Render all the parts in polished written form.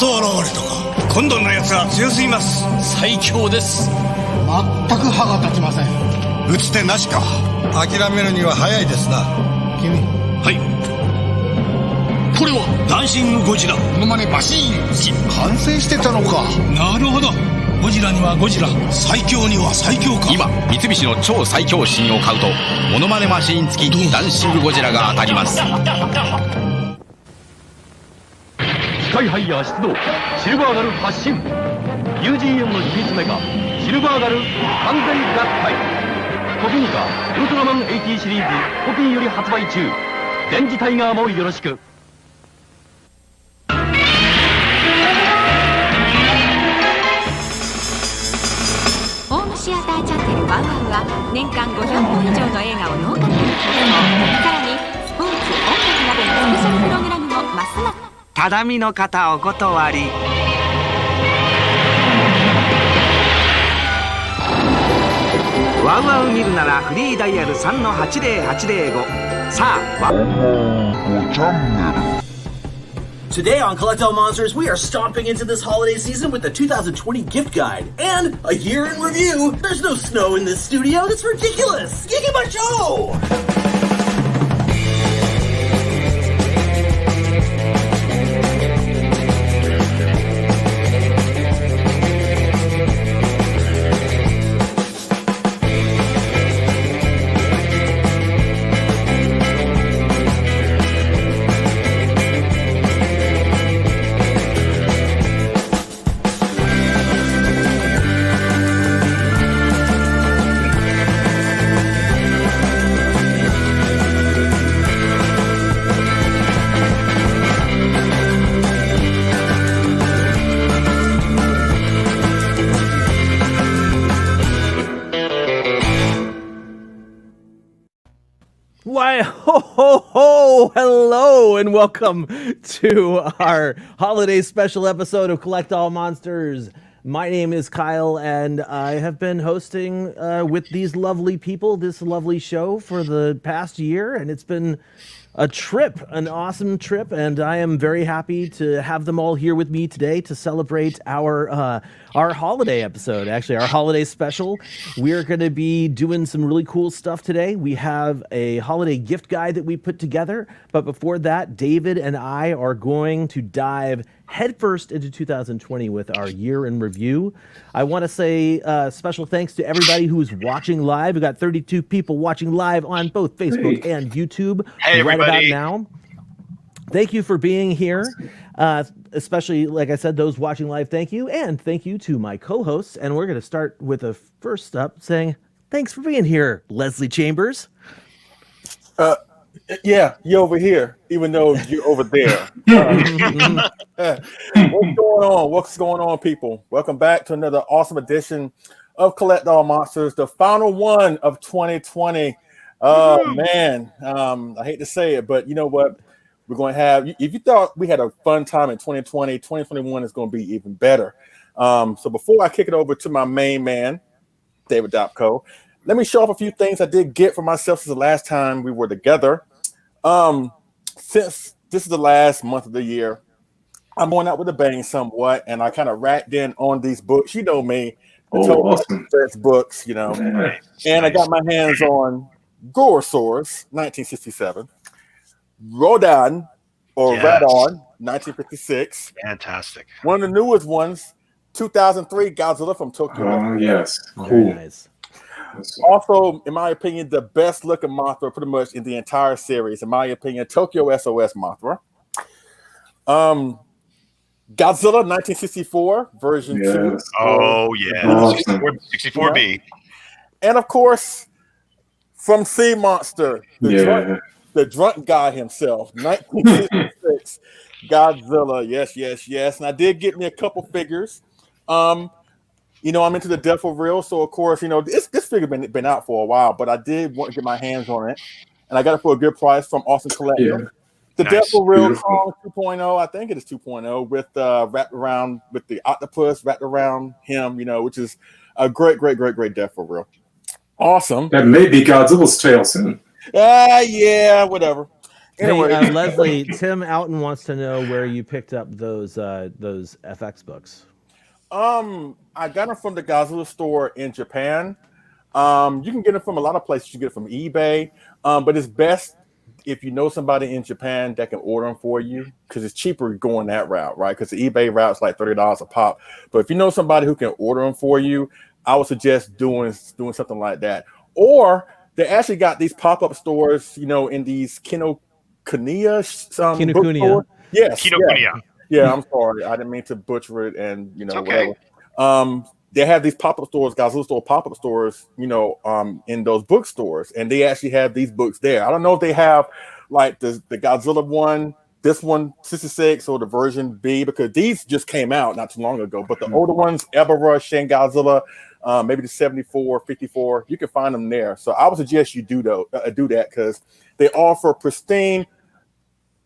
と現れたか。今度のやつは強すぎます。最強です。全く歯が立ちません。打つ手なしか。諦めるには早いですな。君。はい。これはダンシングゴジラモノマネマシーン。完成してたのか。なるほど。ゴジラにはゴジラ、最強には最強か。今三菱の超最強シーンを買うとモノマネマシーン付きダンシングゴジラが当たります。スカイハイヤー出動。シルバーガル発進。 UGM の秘密メカシルバーガル完全合体。トピニカウルトラマン80シリーズコピーより発売中。電磁タイガーもよろしく。シアターチャンネルワンワンは年間500本以上の映画をノーカットに放送。さらにスポーツ、音楽などのスペシャルプログラムもますます。ただみの方お断り。ワウワウ見るならフリーダイヤル3-80805。さあワウワウ5チャンネル。Today on Collectible Monsters, we are stomping into this holiday season with the 2020 gift guide and a year in review. There's no snow in this studio. That's ridiculous. Gigibacho! Why, ho, ho, ho, hello, and welcome to our holiday special episode of Collect All Monsters. My name is Kyle, and I have been hosting with these lovely people this lovely show for the past year, and it's been a trip, an awesome trip, and I am very happy to have them all here with me today to celebrate our holiday episode, actually our holiday special. We're going to be doing some really cool stuff today. We have a holiday gift guide that we put together, but before that, David and I are going to dive headfirst into 2020 with our year in review. I want to say special thanks to everybody who's watching live. We got 32 people watching live on both Facebook and YouTube right about now. Thank you for being here, especially, like I said, those watching live, thank you. And thank you to my co-hosts. And we're going to start with a first up saying, thanks for being here, Leslie Chambers. Yeah, you're over here, even though you're over there. What's going on? What's going on, people? Welcome back to another awesome edition of Collect All Monsters, the final one of 2020. Oh, man. I hate to say it, but you know what? We're going to have, if you thought we had a fun time in 2020, 2021 is going to be even better. So before I kick it over to my main man, David Dopko, let me show off a few things I did get for myself since the last time we were together. Since this is the last month of the year, I'm going out with a bang somewhat, and I kind of racked in on these books. You know me, awesome books, you know. And I got my hands on Gorosaurus, 1967, Rodan, or Radon, 1956. Fantastic. One of the newest ones, 2003, Godzilla from Tokyo. Oh, yes. Cool. Very nice. Also, in my opinion, the best looking Mothra pretty much in the entire series. In my opinion, Tokyo SOS Mothra. Godzilla 1964 version 2. Oh, yeah. Awesome. 64B. And of course, from Sea Monster, the drunk guy himself, 1966 Godzilla. Yes. And I did get me a couple figures. You know, I'm into the Death of Real, so of course, you know, this figure been out for a while, but I did want to get my hands on it, and I got it for a good price from Awesome Collector. The Death of Real Kong 2.0, I think it is 2.0, with wrapped around with the octopus wrapped around him, you know, which is a great Death of Real. Awesome. That may be Godzilla's tail soon. Yeah, whatever. Anyway, Hey, Leslie, Tim Outen wants to know where you picked up those FX books. I got them from the Godzilla store in Japan. You can get them from a lot of places. You can get it from eBay, but it's best if you know somebody in Japan that can order them for you, because it's cheaper going that route, right? Because the eBay route's like $30 a pop. But if you know somebody who can order them for you, I would suggest doing something like that. Or they actually got these pop-up stores, in these Kinokuniya bookstores. Yes, Kinokuniya. Yeah, I'm sorry. I didn't mean to butcher it, and okay. whatever. They have these pop-up stores, Godzilla store pop-up stores, in those bookstores, and they actually have these books there. I don't know if they have like the Godzilla one, this one 66, or the version B, because these just came out not too long ago. But the older ones, Ebora, Shin Godzilla, maybe the 74, 54, you can find them there. So I would suggest you do that, because they offer pristine,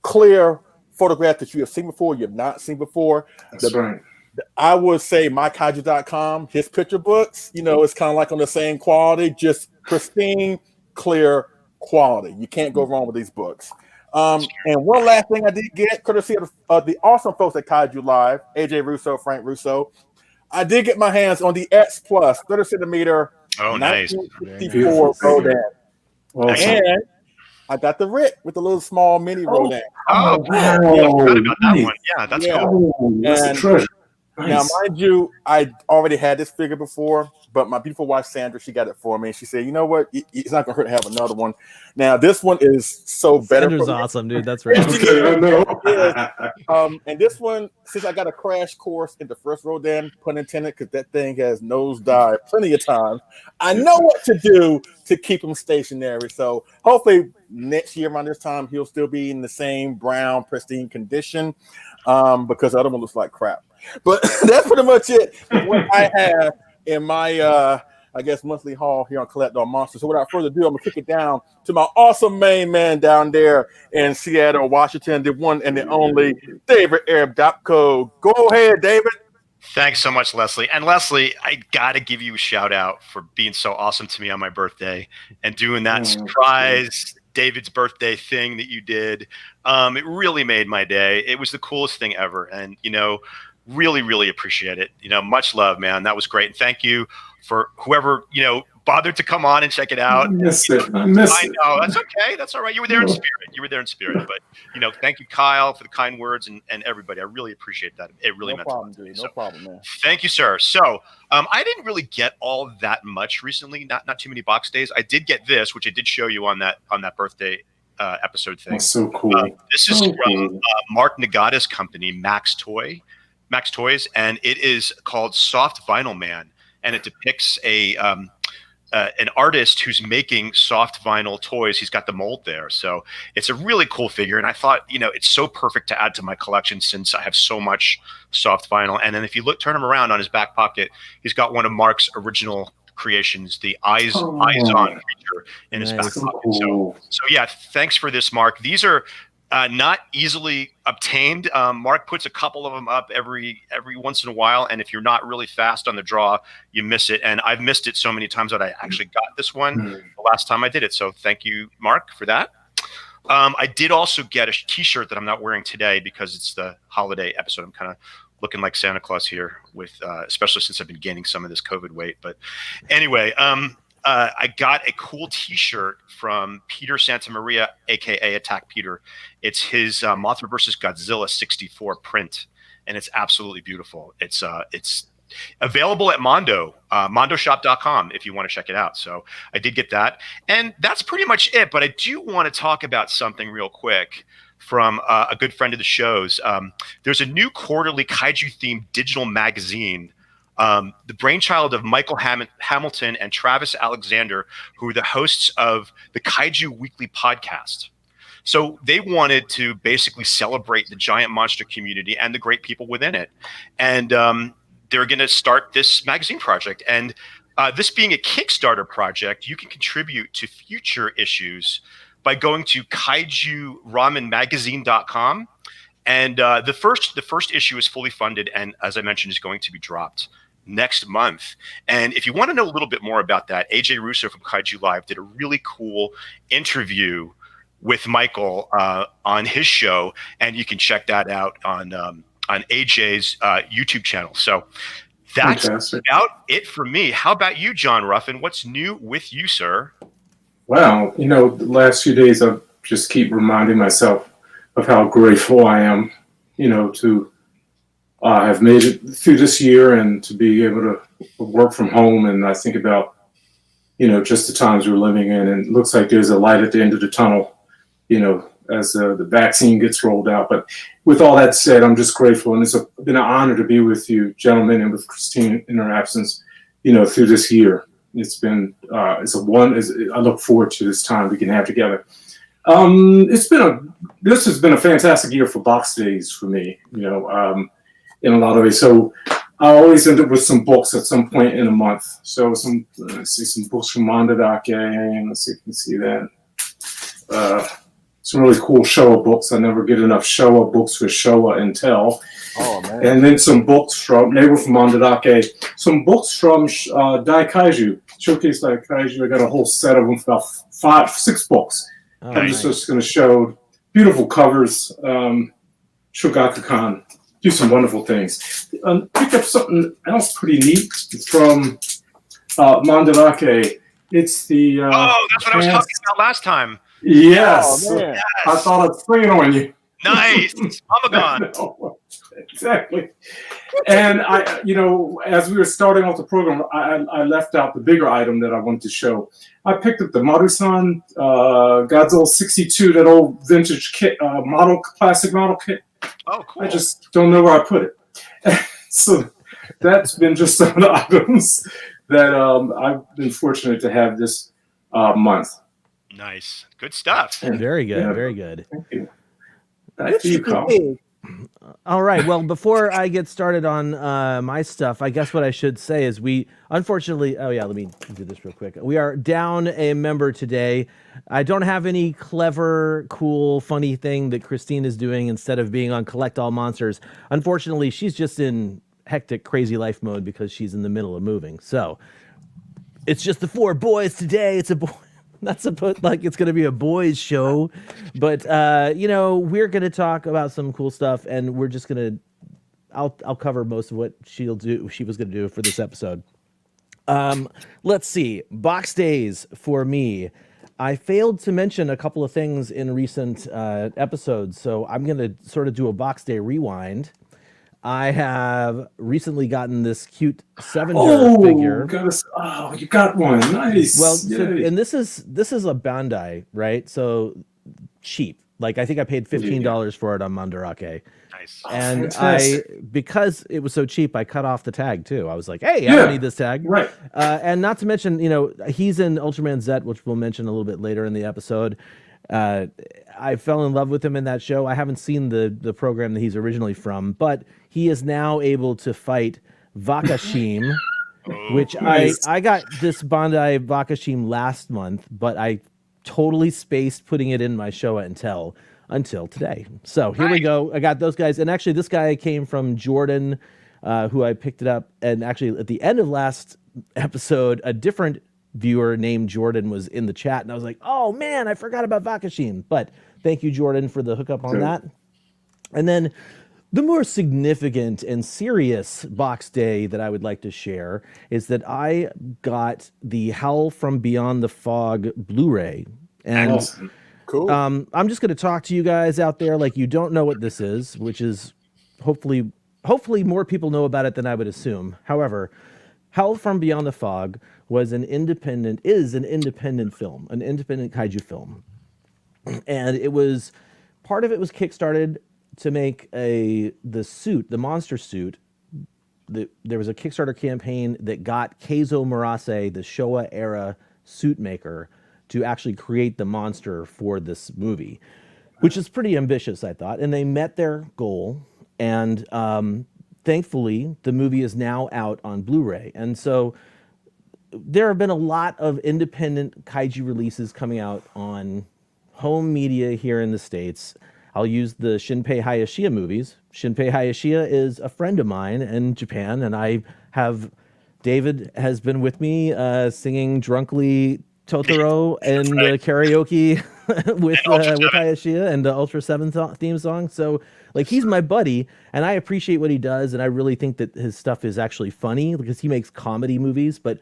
clear photograph that you have seen before, you have not seen before. That's right. I would say mykaiju.com, his picture books, it's kind of like on the same quality, just pristine, clear quality. You can't go wrong with these books. And one last thing I did get, courtesy of the awesome folks at Kaiju Live, AJ Russo, Frank Russo, I did get my hands on the X Plus 30 centimeter 1954 Rodan. Awesome. And I got the Rick with the little small mini Rodan. Oh, cool. Yeah, I forgot about that one. Yeah, that's cool. That's a treasure. Nice. Now, mind you, I already had this figure before, but my beautiful wife Sandra, she got it for me, and she said, "You know what? It's not gonna hurt to have another one." Now, this one is so better. Sandra's awesome, dude. That's right. Okay, I know. And this one, since I got a crash course in the first Rodan, pun intended, because that thing has nosedived plenty of times, I know what to do to keep him stationary. So hopefully next year around this time, he'll still be in the same brown, pristine condition, because the other one looks like crap. But that's pretty much it. What I have in my, monthly haul here on Collect All Monsters. So without further ado, I'm going to kick it down to my awesome main man down there in Seattle, Washington, the one and the only David Arab.co. Go ahead, David. Thanks so much, Leslie. And Leslie, I got to give you a shout out for being so awesome to me on my birthday and doing that surprise David's birthday thing that you did. It really made my day. It was the coolest thing ever. And, really, really appreciate it. Much love, man. That was great. And thank you for whoever, bothered to come on and check it out. I missed it. I know. That's okay. That's all right. You were there in spirit. But, thank you, Kyle, for the kind words and everybody. I really appreciate that. It really meant a lot to me. No problem, man. Thank you, sir. So I didn't really get all that much recently. Not too many box days. I did get this, which I did show you on that birthday episode thing. That's so cool. This is from Mark Nagata's company, Max Toys, and it is called Soft Vinyl Man, and it depicts an artist who's making soft vinyl toys. He's got the mold there, so it's a really cool figure. And I thought, it's so perfect to add to my collection since I have so much soft vinyl. And then if you turn him around on his back pocket, he's got one of Mark's original creations, the eyes on creature in his back pocket. Cool. So yeah, thanks for this, Mark. These are not easily obtained. Mark puts a couple of them up every once in a while, and if you're not really fast on the draw, you miss it. And I've missed it so many times that I actually got this one the last time I did it. So thank you, Mark, for that. I did also get a T-shirt that I'm not wearing today because it's the holiday episode. I'm kind of looking like Santa Claus here, with especially since I've been gaining some of this COVID weight. But anyway, I got a cool T-shirt from Peter Santamaria, aka Attack Peter. It's his Mothra vs. Godzilla 64 print, and it's absolutely beautiful. It's available at Mondo, mondoshop.com if you want to check it out. So I did get that, and that's pretty much it. But I do want to talk about something real quick from a good friend of the show's. There's a new quarterly kaiju-themed digital magazine. The brainchild of Michael Hamilton and Travis Alexander, who are the hosts of the Kaiju Weekly podcast. So they wanted to basically celebrate the giant monster community and the great people within it. And they're going to start this magazine project. And this being a Kickstarter project, you can contribute to future issues by going to kaijuramenmagazine.com. And the first issue is fully funded, and as I mentioned, is going to be dropped next month. And if you want to know a little bit more about that, AJ Russo from Kaiju Live did a really cool interview with Michael on his show, and you can check that out on AJ's YouTube channel. So that's Fantastic. about it for me. How about you, John Ruffin? What's new with you, sir? Wow, the last few days I just keep reminding myself of how grateful I am, to have made it through this year and to be able to work from home. And I think about, just the times we're living in, and it looks like there's a light at the end of the tunnel, as the vaccine gets rolled out. But with all that said, I'm just grateful, and it's been an honor to be with you, gentlemen, and with Christine in her absence, through this year. It's been I look forward to this time we can have together. This has been a fantastic year for box days for me, in a lot of ways. So I always end up with some books at some point in a month. So some books from Mandadake, and let's see if you can see that. Some really cool Showa books. I never get enough Showa books with Showa and Tell. Oh, man. And then some books they were from Mandadake. Some books from Daikaiju, Showcase Daikaiju. I got a whole set of them, about 5-6 books. Oh, I'm just going to show beautiful covers. Shogakukan, do some wonderful things. Pick up something else pretty neat from Mandadake. It's the that's what I was talking about last time. Yes. Oh, man. I thought I'd spring it on you. Nice. Megadon. No, exactly. And as we were starting off the program, I left out the bigger item that I wanted to show. I picked up the Maru-san Godzilla 62, that old vintage kit, plastic model kit. Oh, cool. I just don't know where I put it. So that's been just some of the items that I've been fortunate to have this month. Nice. Good stuff. Very good. Yeah. Very good. Thank you. Back to you, Carl. All right. Well, before I get started on my stuff, I guess what I should say is unfortunately, let me do this real quick. We are down a member today. I don't have any clever, cool, funny thing that Christine is doing instead of being on Collect All Monsters. Unfortunately, she's just in hectic, crazy life mode because she's in the middle of moving. So it's just the 4 boys today. It's a boy. Not supposed like it's going to be a boys show, but we're going to talk about some cool stuff, and we're just going to I'll cover most of what she was going to do for this episode. Let's see. Box days for me. I failed to mention a couple of things in recent episodes, so I'm going to sort of do a box day rewind. I have recently gotten this cute Sevenger figure. You got one. Nice. Well, and this is a Bandai, right? So cheap. Like I think I paid $15 for it on Mandarake. Nice. And because it was so cheap, I cut off the tag too. I was like, hey, I don't need this tag. Right. And not to mention, he's in Ultraman Z, which we'll mention a little bit later in the episode. I fell in love with him in that show. I haven't seen the program that he's originally from, but he is now able to fight Vakashim, which nice. I got this Bandai Vakashim last month, but I totally spaced putting it in my Showa and Tell until today. So here we go. I got those guys. And actually this guy came from Jordan, who I picked it up. And actually at the end of last episode, a different viewer named Jordan was in the chat, and I was like, oh man, I forgot about Vakashim. But thank you, Jordan, for the hookup on that. And then the more significant and serious box day that I would like to share is that I got the Howl from Beyond the Fog Blu-ray. And awesome. Cool. I'm just going to talk to you guys out there like you don't know what this is, which is hopefully more people know about it than I would assume. However, Howl from Beyond the Fog is an independent film, an independent kaiju film. And part of it was kickstarted to make the monster suit. There was a Kickstarter campaign that got Keizo Murase, the Showa era suit maker, to actually create the monster for this movie, which is pretty ambitious, I thought. And they met their goal. And thankfully, the movie is now out on Blu-ray. And so there have been a lot of independent kaiju releases coming out on home media here in the States. I'll use the Shinpei Hayashiya movies. Shinpei Hayashiya is a friend of mine in Japan, and David has been with me singing drunkly Totoro and karaoke with Hayashia and the Ultra 7 theme song. So like he's my buddy and I appreciate what he does, and I really think that his stuff is actually funny because he makes comedy movies, but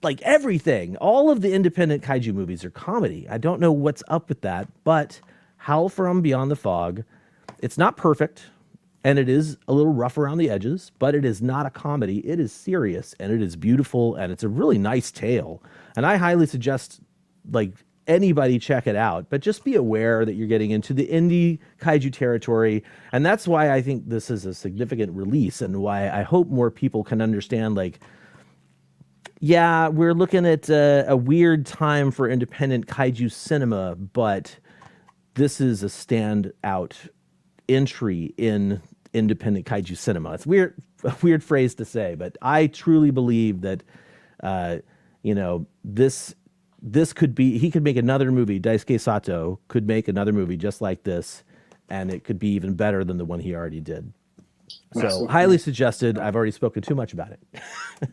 like everything, all of the independent kaiju movies are comedy. I don't know what's up with that, but Howl from Beyond the Fog, it's not perfect and it is a little rough around the edges, but it is not a comedy. It is serious and it is beautiful and it's a really nice tale. And I highly suggest like anybody check it out, but just be aware that you're getting into the indie kaiju territory. And that's why I think this is a significant release and why I hope more people can understand, like, yeah, we're looking at a weird time for independent kaiju cinema, but this is a standout entry in independent kaiju cinema. It's a weird phrase to say, but I truly believe that, this could be, he could make another movie. Daisuke Sato could make another movie just like this, and it could be even better than the one he already did. So highly suggested. I've already spoken too much about it.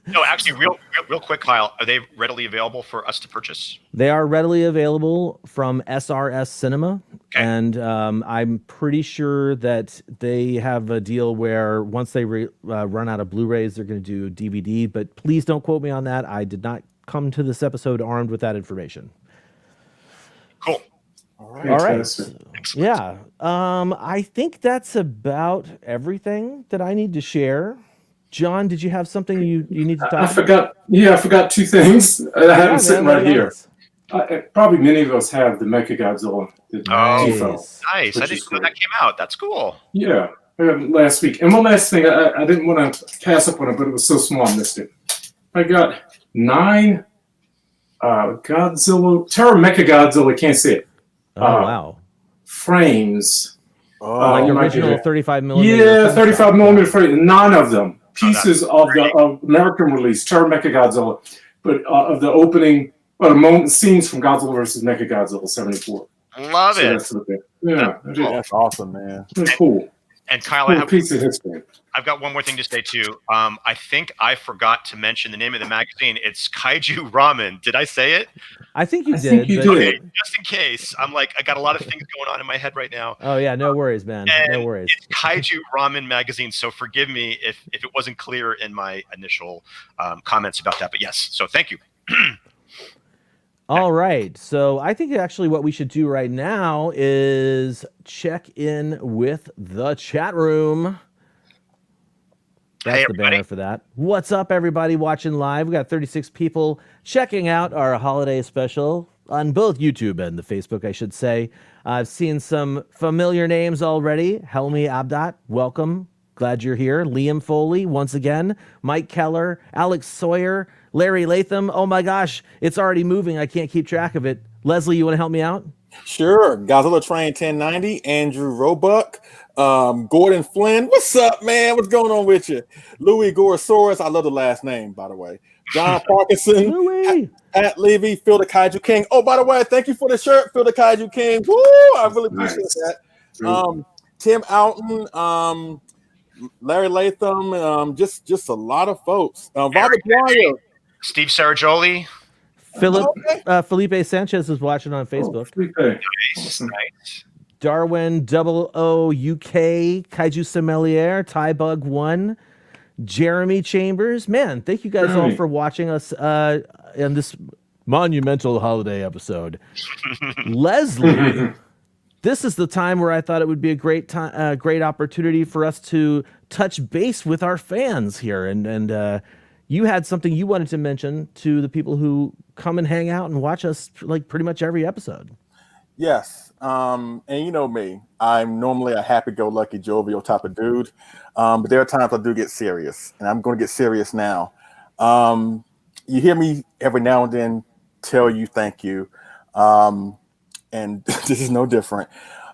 No, actually, real quick, Kyle, are they readily available for us to purchase? They are readily available from SRS Cinema, and I'm pretty sure that they have a deal where once they run out of Blu-rays, they're going to do DVD. But please don't quote me on that. I did not come to this episode armed with that information. Cool. All right. Yeah. I think that's about everything that I need to share. John, did you have something you need to talk about? I forgot two things. I have them sitting right here. Probably many of us have the Mechagodzilla. Nice. I didn't know that came out. That's cool. Yeah. Last week. And one last thing, I didn't want to pass up on it, but it was so small I missed it. I got 9 Terra Mechagodzilla, can't say it. Wow. Frames. Like original 35 millimeter. Yeah, 35 millimeter frame. 9 of them. Pieces of the American release, Terra Mechagodzilla, but of the opening, scenes from Godzilla versus Mechagodzilla 74. Love it. That's awesome, man. That's cool. And Kyle, cool piece of history. I've got one more thing to say too. I think I forgot to mention the name of the magazine. It's Kaiju Ramen. Did I say it? I think you did. Okay, just in case. I got a lot of things going on in my head right now. Oh yeah, no worries, man. No worries. It's Kaiju Ramen magazine, so forgive me if it wasn't clear in my initial comments about that. But yes, so thank you. All right. So I think actually what we should do right now is check in with the chat room. That's the banner for that. What's up, everybody watching live? We got 36 people checking out our holiday special on both YouTube and the Facebook, I should say. I've seen some familiar names already. Helmi Abdat, welcome. Glad you're here. Liam Foley, once again. Mike Keller, Alex Sawyer, Larry Latham. Oh my gosh, it's already moving. I can't keep track of it. Leslie, you want to help me out? Sure. Godzilla Train 1090, Andrew Roebuck, Gordon Flynn. What's up, man? What's going on with you? Louis Gorosaurus. I love the last name, by the way. John Parkinson, Pat Levy, Phil the Kaiju King. Oh, by the way, thank you for the shirt, Phil the Kaiju King. Woo! I really appreciate that. Tim Alton, Larry Latham, just a lot of folks. Robert Dwyer. Steve Sarajoli. Felipe Sanchez is watching on Facebook. Nice. Darwin 00 UK, Kaiju Sommelier, Ty Bug 1, Jeremy Chambers. Man, thank you guys all for watching us in this monumental holiday episode. Leslie, this is the time where I thought it would be a great opportunity for us to touch base with our fans here, and you had something you wanted to mention to the people who come and hang out and watch us like pretty much every episode. Yes. And you know me, I'm normally a happy-go-lucky, jovial type of dude. But there are times I do get serious, and I'm going to get serious now. You hear me every now and then tell you thank you. And this is no different.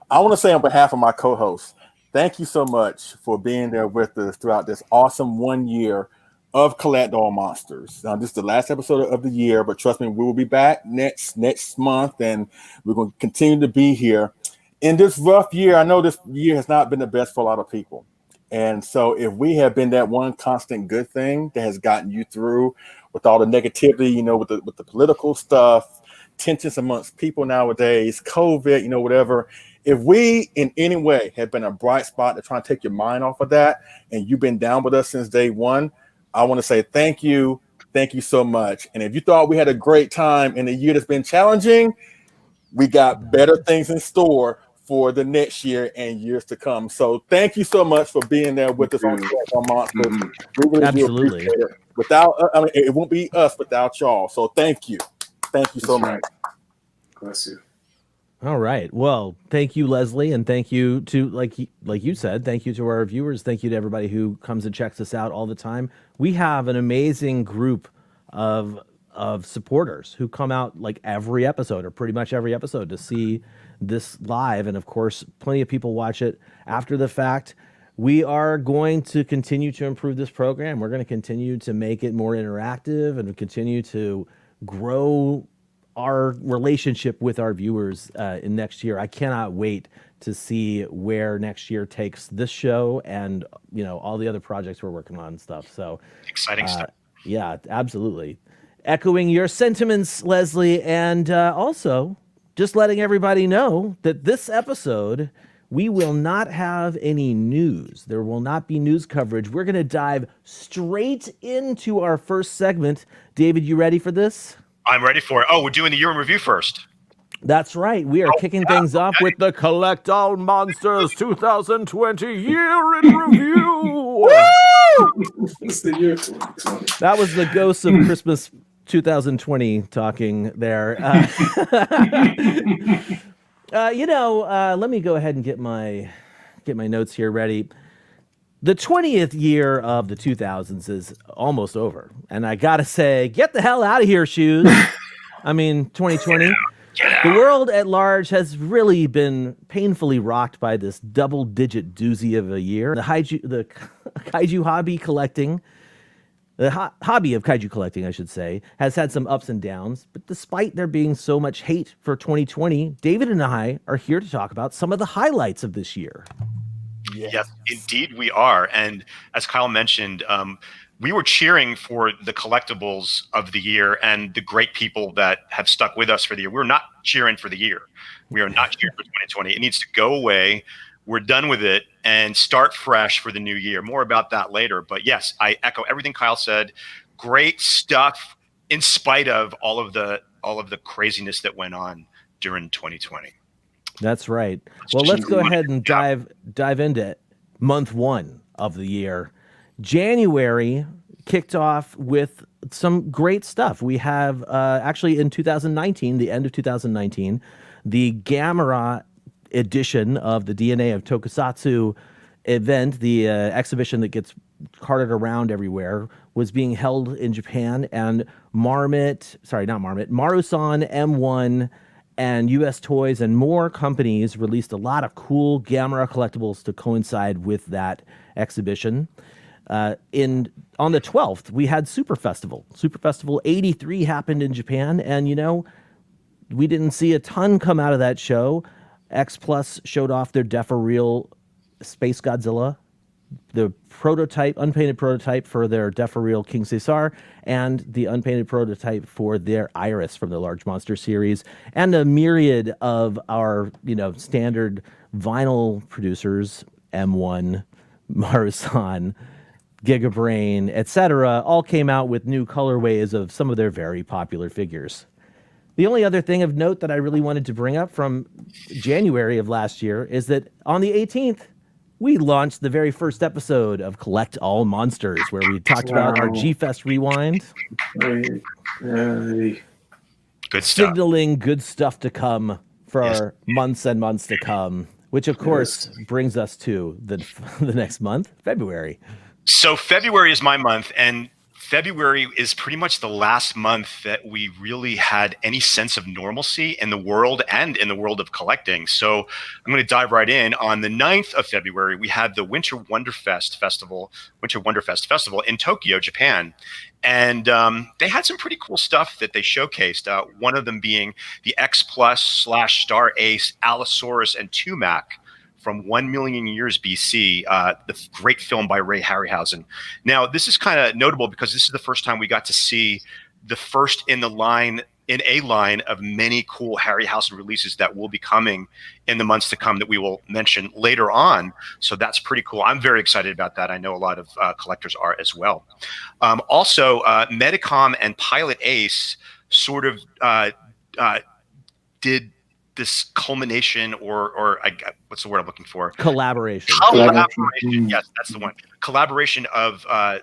I want to say on behalf of my co-hosts, thank you so much for being there with us throughout this awesome 1 year of Collect All Monsters. This is the last episode of the year, but trust me, we will be back next month, and we're going to continue to be here. In this rough year, I know this year has not been the best for a lot of people. And so if we have been that one constant good thing that has gotten you through with all the negativity, with the political stuff, tensions amongst people nowadays, COVID, whatever. If we in any way have been a bright spot to try and take your mind off of that, and you've been down with us since day one, I want to say thank you. Thank you so much. And if you thought we had a great time in a year that's been challenging, we got better things in store for the next year and years to come. So thank you so much for being there with us on Monsters. We really Absolutely. do appreciate it. Without, it won't be us without y'all. So thank you. Thank you so much. Bless you. All right. Well, thank you, Leslie, and thank you to, like you said, thank you to our viewers. Thank you to everybody who comes and checks us out all the time. We have an amazing group of supporters who come out like every episode or pretty much every episode to see this live. And of course, plenty of people watch it after the fact. We are going to continue to improve this program. We're going to continue to make it more interactive and continue to grow our relationship with our viewers in next year. I cannot wait to see where next year takes this show and all the other projects we're working on and stuff. So exciting stuff. Yeah, absolutely. Echoing your sentiments, Leslie, and also just letting everybody know that this episode we will not have any news. There will not be news coverage. We're going to dive straight into our first segment. David, you ready for this? I'm ready for it. Oh, we're doing the year in review first. That's right. We are kicking things off with the Collect All Monsters 2020 Year in Review. That was the Ghosts of Christmas 2020 talking there. Let me go ahead and get my notes here ready. The 20th year of the 2000s is almost over. And I got to say, get the hell out of here, shoes. I mean, 2020. The world at large has really been painfully rocked by this double-digit doozy of a year. The kaiju hobby collecting, hobby of kaiju collecting, I should say, has had some ups and downs. But despite there being so much hate for 2020, David and I are here to talk about some of the highlights of this year. Yes, indeed we are. And as Kyle mentioned, we were cheering for the collectibles of the year and the great people that have stuck with us for the year. We're not cheering for the year. We are not cheering for 2020. It needs to go away. We're done with it and start fresh for the new year. More about that later. But yes, I echo everything Kyle said. Great stuff in spite of all of the craziness that went on during 2020. That's right. Well, let's go ahead and dive into month one of the year. January kicked off with some great stuff. We have actually in 2019, the end of 2019, the Gamera edition of the DNA of Tokusatsu event, the exhibition that gets carted around everywhere, was being held in Japan, and Marusan M1 and US Toys and more companies released a lot of cool Gamera collectibles to coincide with that exhibition. On the 12th, we had Super Festival. Super Festival 83 happened in Japan, and we didn't see a ton come out of that show. X Plus showed off their DeFa-Real Space Godzilla, the unpainted prototype for their DeFa-Real King Caesar, and the unpainted prototype for their Iris from the Large Monster series, and a myriad of our, standard vinyl producers, M1, Marusan, Gigabrain, etc., all came out with new colorways of some of their very popular figures. The only other thing of note that I really wanted to bring up from January of last year is that on the 18th, we launched the very first episode of Collect All Monsters, where we talked about our G-Fest Rewind. Good stuff. Signaling good stuff to come for months and months to come, which of course brings us to the next month, February. So February is my month, and February is pretty much the last month that we really had any sense of normalcy in the world and in the world of collecting. So I'm going to dive right in. On the 9th of February, we had the Winter Wonderfest Festival in Tokyo, Japan. And they had some pretty cool stuff that they showcased. One of them being the X Plus / Star Ace Allosaurus and Tumac from 1 million years BC, the great film by Ray Harryhausen. Now, this is kind of notable because this is the first time we got to see the first in the line in a line of many cool Harryhausen releases that will be coming in the months to come that we will mention later on. So that's pretty cool. I'm very excited about that. I know a lot of collectors are as well. Also, Medicom and Pilot Ace sort of did this culmination or what's the word I'm looking for? Collaboration. Yes, that's the one. Collaboration of an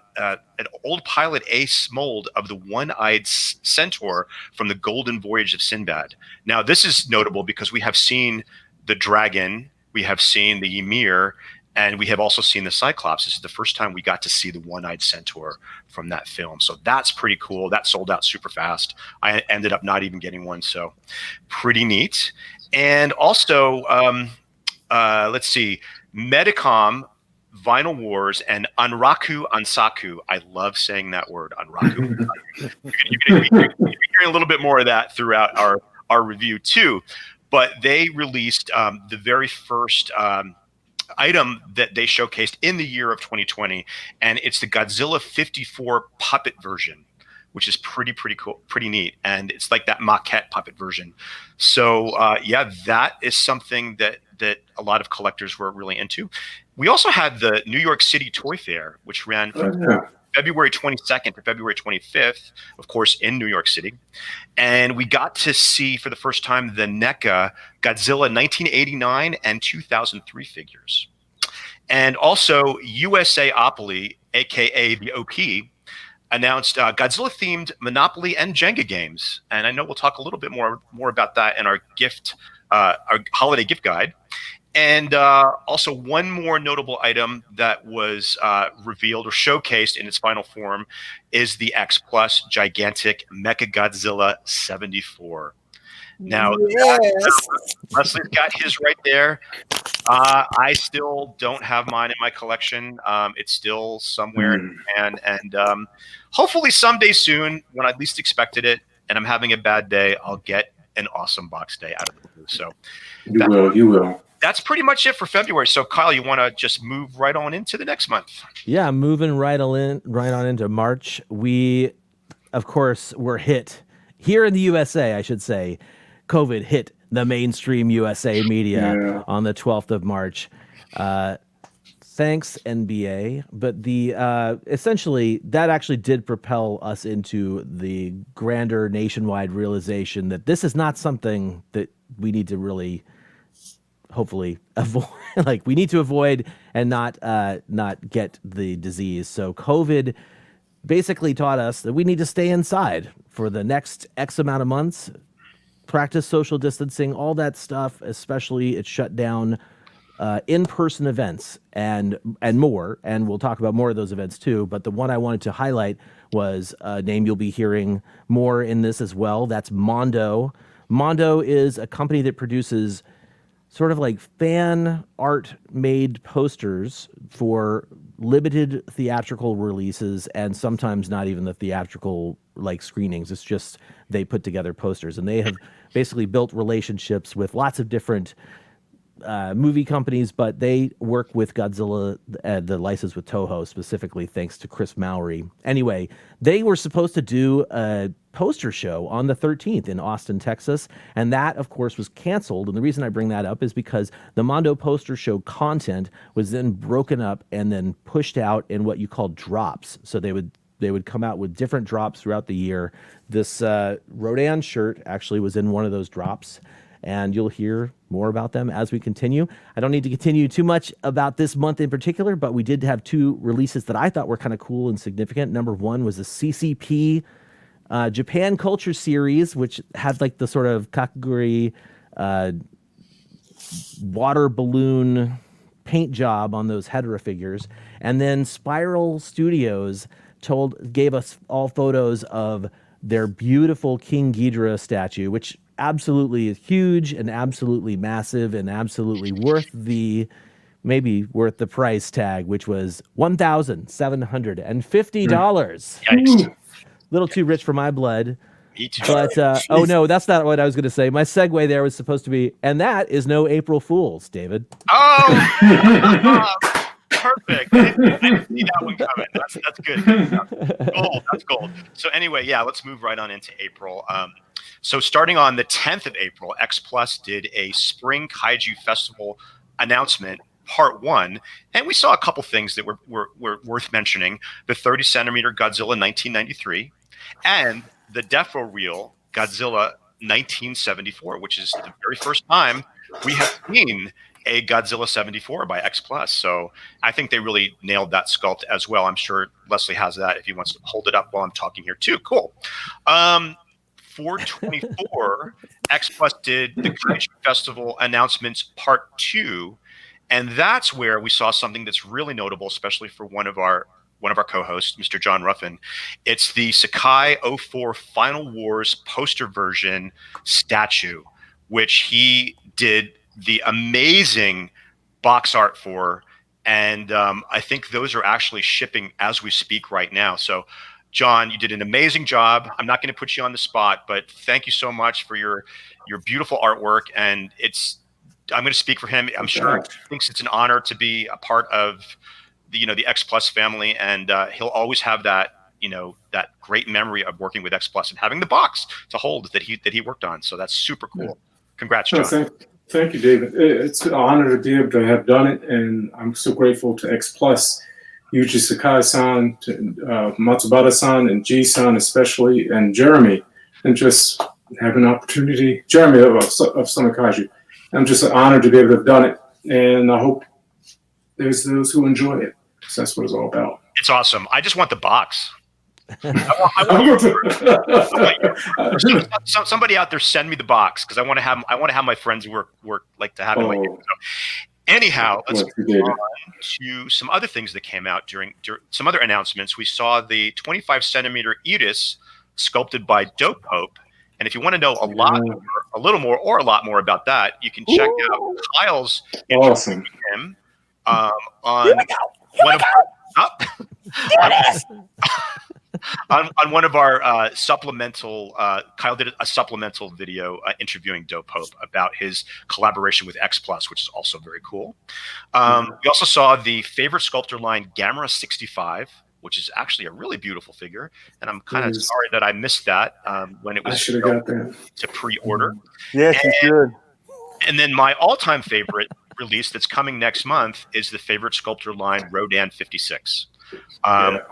old Pilot Ace mold of the one-eyed centaur from the Golden Voyage of Sinbad. Now, this is notable because we have seen the dragon, we have seen the Ymir, and we have also seen the Cyclops. This is the first time we got to see the one-eyed centaur from that film. So that's pretty cool. That sold out super fast. I ended up not even getting one, so pretty neat. And also, let's see, Medicom, Vinyl Wars, and Anraku Ansaku. I love saying that word, Anraku. You're going to be hearing a little bit more of that throughout our review too. But they released the very first item that they showcased in the year of 2020, and it's the Godzilla 54 puppet version, which is pretty cool, pretty neat, and it's like that maquette puppet version. So yeah, that is something that a lot of collectors were really into. We also had the New York City Toy Fair, which ran from February 22nd to February 25th, of course, in New York City. And we got to see for the first time the NECA Godzilla 1989 and 2003 figures. And also USAopoly, aka the OP, announced Godzilla-themed Monopoly and Jenga games. And I know we'll talk a little bit more about that in our holiday gift guide. And also one more notable item that was revealed or showcased in its final form is the X Plus gigantic Mechagodzilla 74. Now, Leslie's got his right there. I still don't have mine in my collection. It's still somewhere in Japan. And hopefully someday soon, when I least expected it, and I'm having a bad day, I'll get an awesome box day out of the blue. So you will. That's pretty much it for February. So, Kyle, you want to just move right on into the next month? Yeah, moving right on into March. We, of course, were hit here in the USA, I should say. COVID hit the mainstream USA media on the 12th of March. Thanks, NBA. But the essentially, that actually did propel us into the grander nationwide realization that this is not something that we need to really hopefully avoid. Like, we need to avoid and not get the disease. So COVID basically taught us that we need to stay inside for the next X amount of months, practice social distancing, all that stuff. Especially, it shut down in-person events and more. And we'll talk about more of those events too. But the one I wanted to highlight was a name you'll be hearing more in this as well. That's Mondo. Mondo is a company that produces sort of like fan art made posters for limited theatrical releases, and sometimes not even the theatrical like screenings. It's just they put together posters, and they have basically built relationships with lots of different movie companies, but they work with Godzilla, the license with Toho, specifically thanks to Chris Mowry. Anyway, they were supposed to do a poster show on the 13th in Austin, Texas, and that, of course, was canceled. And the reason I bring that up is because the Mondo poster show content was then broken up and then pushed out in what you call drops. So they would come out with different drops throughout the year. This Rodan shirt actually was in one of those drops, and you'll hear more about them as we continue. I don't need to continue too much about this month in particular, but we did have two releases that I thought were kind of cool and significant. Number one was the CCP Japan Culture Series, which had like the sort of kakiguri water balloon paint job on those Hedera figures. And then Spiral Studios gave us all photos of their beautiful King Ghidorah statue, which absolutely is huge and absolutely massive and absolutely worth the price tag, which was $1,750. Yikes. Little too rich for my blood. Me too. But oh no, that's not what I was going to say. My segue there was supposed to be, and that is no April Fool's, David. Oh, come perfect. I didn't see that one coming. That's good. Gold. That's gold. So anyway, yeah, let's move right on into April. So starting on the 10th of April, X Plus did a Spring Kaiju Festival announcement, Part 1, and we saw a couple things that were worth mentioning: the 30-centimeter Godzilla 1993, and the Defo Reel Godzilla 1974, which is the very first time we have seen a Godzilla 74 by X Plus. So I think they really nailed that sculpt as well. I'm sure Leslie has that if he wants to hold it up while I'm talking here too. Cool. 424, X Plus did the Kaiju Festival announcements Part 2, and that's where we saw something that's really notable, especially for one of our co-hosts, Mr. John Ruffin. It's the Sakai 04 Final Wars poster version statue, which he did the amazing box art for, and I think those are actually shipping as we speak right now. So John, you did an amazing job. I'm not going to put you on the spot, but thank you so much for your beautiful artwork. And I'm going to speak for him. I'm sure he thinks it's an honor to be a part of the X Plus family, and he'll always have that that great memory of working with X Plus and having the box to hold that he worked on. So that's super cool. Yeah. Congrats, John. Thank you, David. It's an honor to be able to have done it, and I'm so grateful to X Plus, Yuji Sakai-san, Matsubara-san, and G-san especially, and Jeremy, and just have an opportunity. Jeremy of Summit Kaiju. I'm just honored to be able to have done it, and I hope there's those who enjoy it. So that's what it's all about. It's awesome. I just want the box. Somebody out there send me the box, because I want to have my friends work like to have it. Like so, anyhow, let's move on to some other things that came out during some other announcements. We saw the 25-centimeter Edis sculpted by Dope Hope, and if you want to know a little more about that, you can check out Kyle's interview with him on one of on one of our supplemental, Kyle did a supplemental video interviewing Dope Hope about his collaboration with X Plus, which is also very cool. We also saw the favorite sculptor line Gamera 65, which is actually a really beautiful figure, and I'm kind of sorry that I missed that when it was to pre-order. Yes, you should. And then my all-time favorite release that's coming next month is the favorite sculptor line Rodan 56.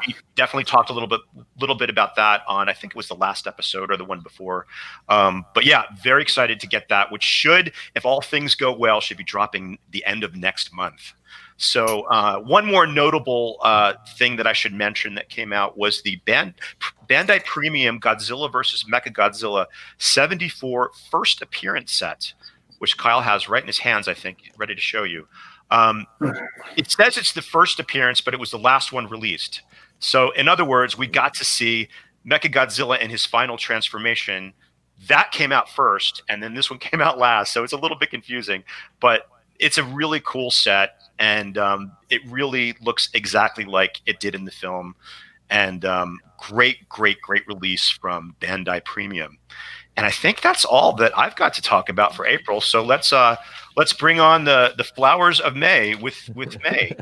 We definitely talked a little bit about that on, I think it was the last episode or the one before. But yeah, very excited to get that, which should, if all things go well, should be dropping the end of next month. So one more notable thing that I should mention that came out was the Bandai Premium Godzilla vs. Mechagodzilla 74 first appearance set, which Kyle has right in his hands, I think, ready to show you. It says it's the first appearance, but it was the last one released. So in other words, we got to see Mechagodzilla in his final transformation. That came out first, and then this one came out last. So it's a little bit confusing, but it's a really cool set, and it really looks exactly like it did in the film. And great release from Bandai Premium. And I think that's all that I've got to talk about for April. So let's bring on the flowers of May with May.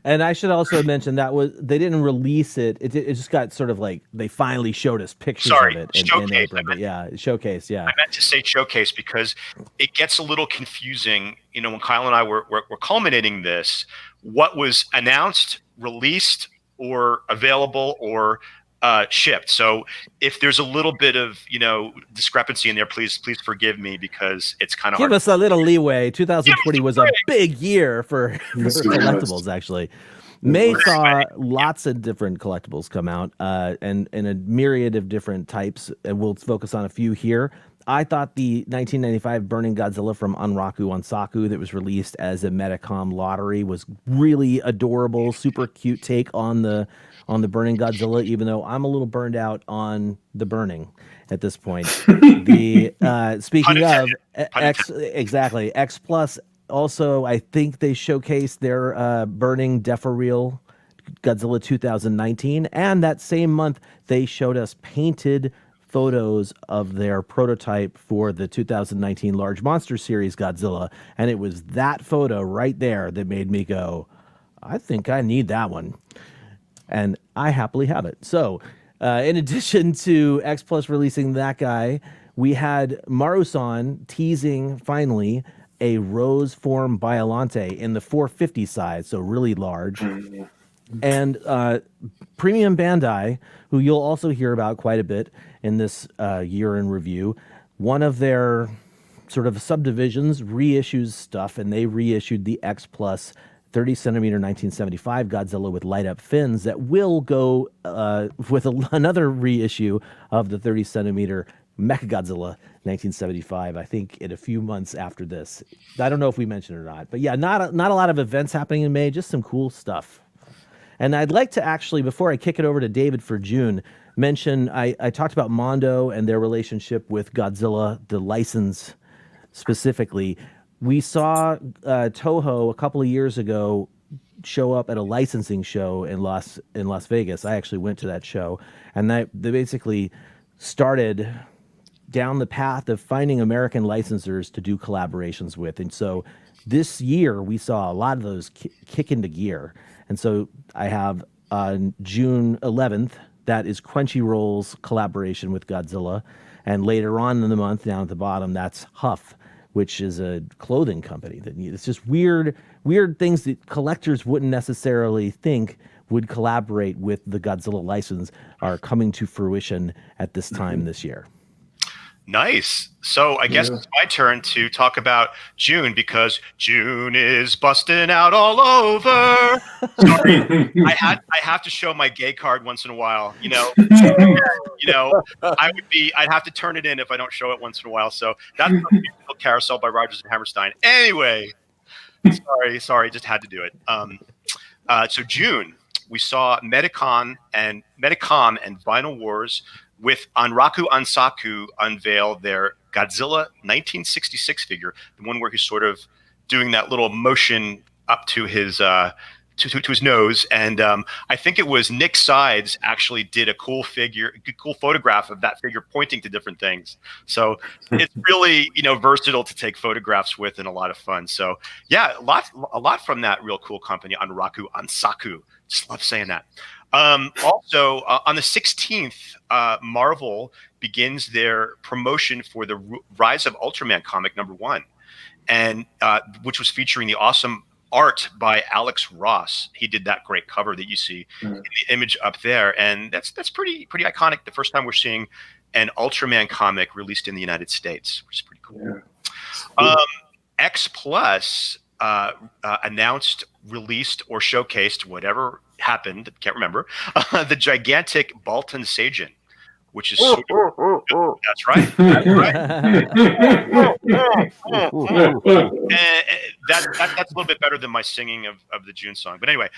And I should also mention that they didn't release it. It just got sort of like they finally showed us pictures of it in April. But yeah, showcase. Yeah, I meant to say showcase because it gets a little confusing. When Kyle and I were culminating this, what was announced, released, or available, or shipped. So if there's a little bit of discrepancy in there, please forgive me, because it's kind of give us a little leeway. 2020 was a big year for collectibles. Actually, May saw lots of different collectibles come out, and in a myriad of different types. And we'll focus on a few here. I thought the 1995 Burning Godzilla from Unraku Onsaku that was released as a Medicom lottery was really adorable, super cute take on the Burning Godzilla, even though I'm a little burned out on the Burning at this point. Speaking of X Plus, also I think they showcased their Burning Defa-Reel Godzilla 2019, and that same month they showed us painted photos of their prototype for the 2019 Large Monster Series Godzilla, and it was that photo right there that made me go, I think I need that one. And I happily have it. So, in addition to X Plus releasing that guy, we had Marusan teasing finally a Rose Form Biolante in the 450 size, so really large. And Premium Bandai, who you'll also hear about quite a bit in this year in review, one of their sort of subdivisions reissues stuff, and they reissued the X Plus 30 centimeter 1975 Godzilla with light up fins that will go with another reissue of the 30 centimeter Mechagodzilla 1975, I think in a few months after this. I don't know if we mentioned it or not, but yeah, not a lot of events happening in May, just some cool stuff. And I'd like to actually, before I kick it over to David for June, mention I talked about Mondo and their relationship with Godzilla, the license specifically. We saw Toho a couple of years ago show up at a licensing show in Las Vegas. I actually went to that show, and they basically started down the path of finding American licensors to do collaborations with. And so this year we saw a lot of those kick into gear. And so I have on June 11th, that is Crunchyroll's collaboration with Godzilla. And later on in the month, down at the bottom, that's Huff, which is a clothing company. It's just weird things that collectors wouldn't necessarily think would collaborate with the Godzilla license are coming to fruition at this time this year. Nice. So I guess it's my turn to talk about June, because June is busting out all over. Sorry, I have to show my gay card once in a while. I'd have to turn it in if I don't show it once in a while. So that's the musical Carousel by Rodgers and Hammerstein. Anyway, sorry, just had to do it. So June, we saw Medicom and Vinyl Wars with Anraku Ansaku unveil their Godzilla 1966 figure, the one where he's sort of doing that little motion up to his to his nose. And I think it was Nick Sides actually did a cool photograph of that figure pointing to different things. So it's really, versatile to take photographs with and a lot of fun. So yeah, a lot from that real cool company, Anraku Ansaku. Just love saying that. Also, on the 16th, Marvel begins their promotion for the Rise of Ultraman comic #1, and which was featuring the awesome art by Alex Ross. He did that great cover that you see in the image up there, and that's pretty iconic. The first time we're seeing an Ultraman comic released in the United States, which is pretty cool. Yeah. X Plus announced, released, or showcased, whatever happened, can't remember, the gigantic Baltan Seijin, which is that's right. That's a little bit better than my singing of the June song. But anyway,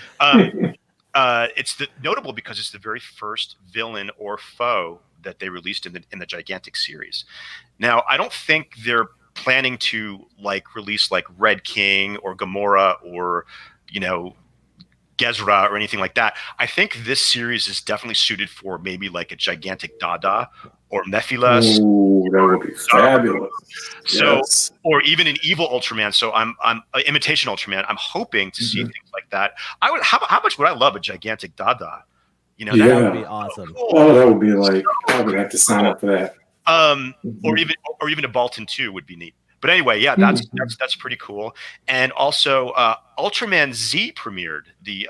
it's notable because it's the very first villain or foe that they released in the gigantic series. Now, I don't think they're planning to release Red King or Gamora or Gezra or anything like that. I think this series is definitely suited for maybe a gigantic Dada or Mephiles. Ooh, that would be fabulous. So, or even an evil Ultraman. So I'm imitation Ultraman. I'm hoping to see things like that. How much would I love a gigantic Dada? That would be awesome. Cool. Oh, that would be I would have to sign up for that. Or even a Baltan 2 would be neat. But anyway, yeah, that's pretty cool. And also, Ultraman Z premiered the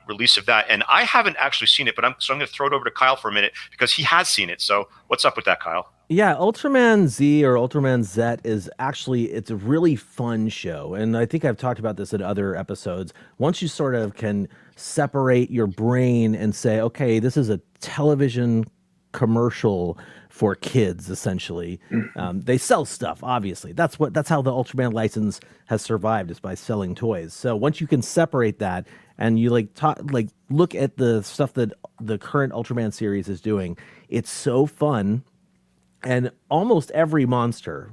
release of that, and I haven't actually seen it. But I'm going to throw it over to Kyle for a minute because he has seen it. So what's up with that, Kyle? Yeah, Ultraman Z or Ultraman Z is it's a really fun show, and I think I've talked about this in other episodes. Once you sort of can separate your brain and say, okay, this is a television commercial for kids, essentially. They sell stuff, obviously. That's how the Ultraman license has survived, is by selling toys. So once you can separate that and you look at the stuff that the current Ultraman series is doing, it's so fun. And almost every monster,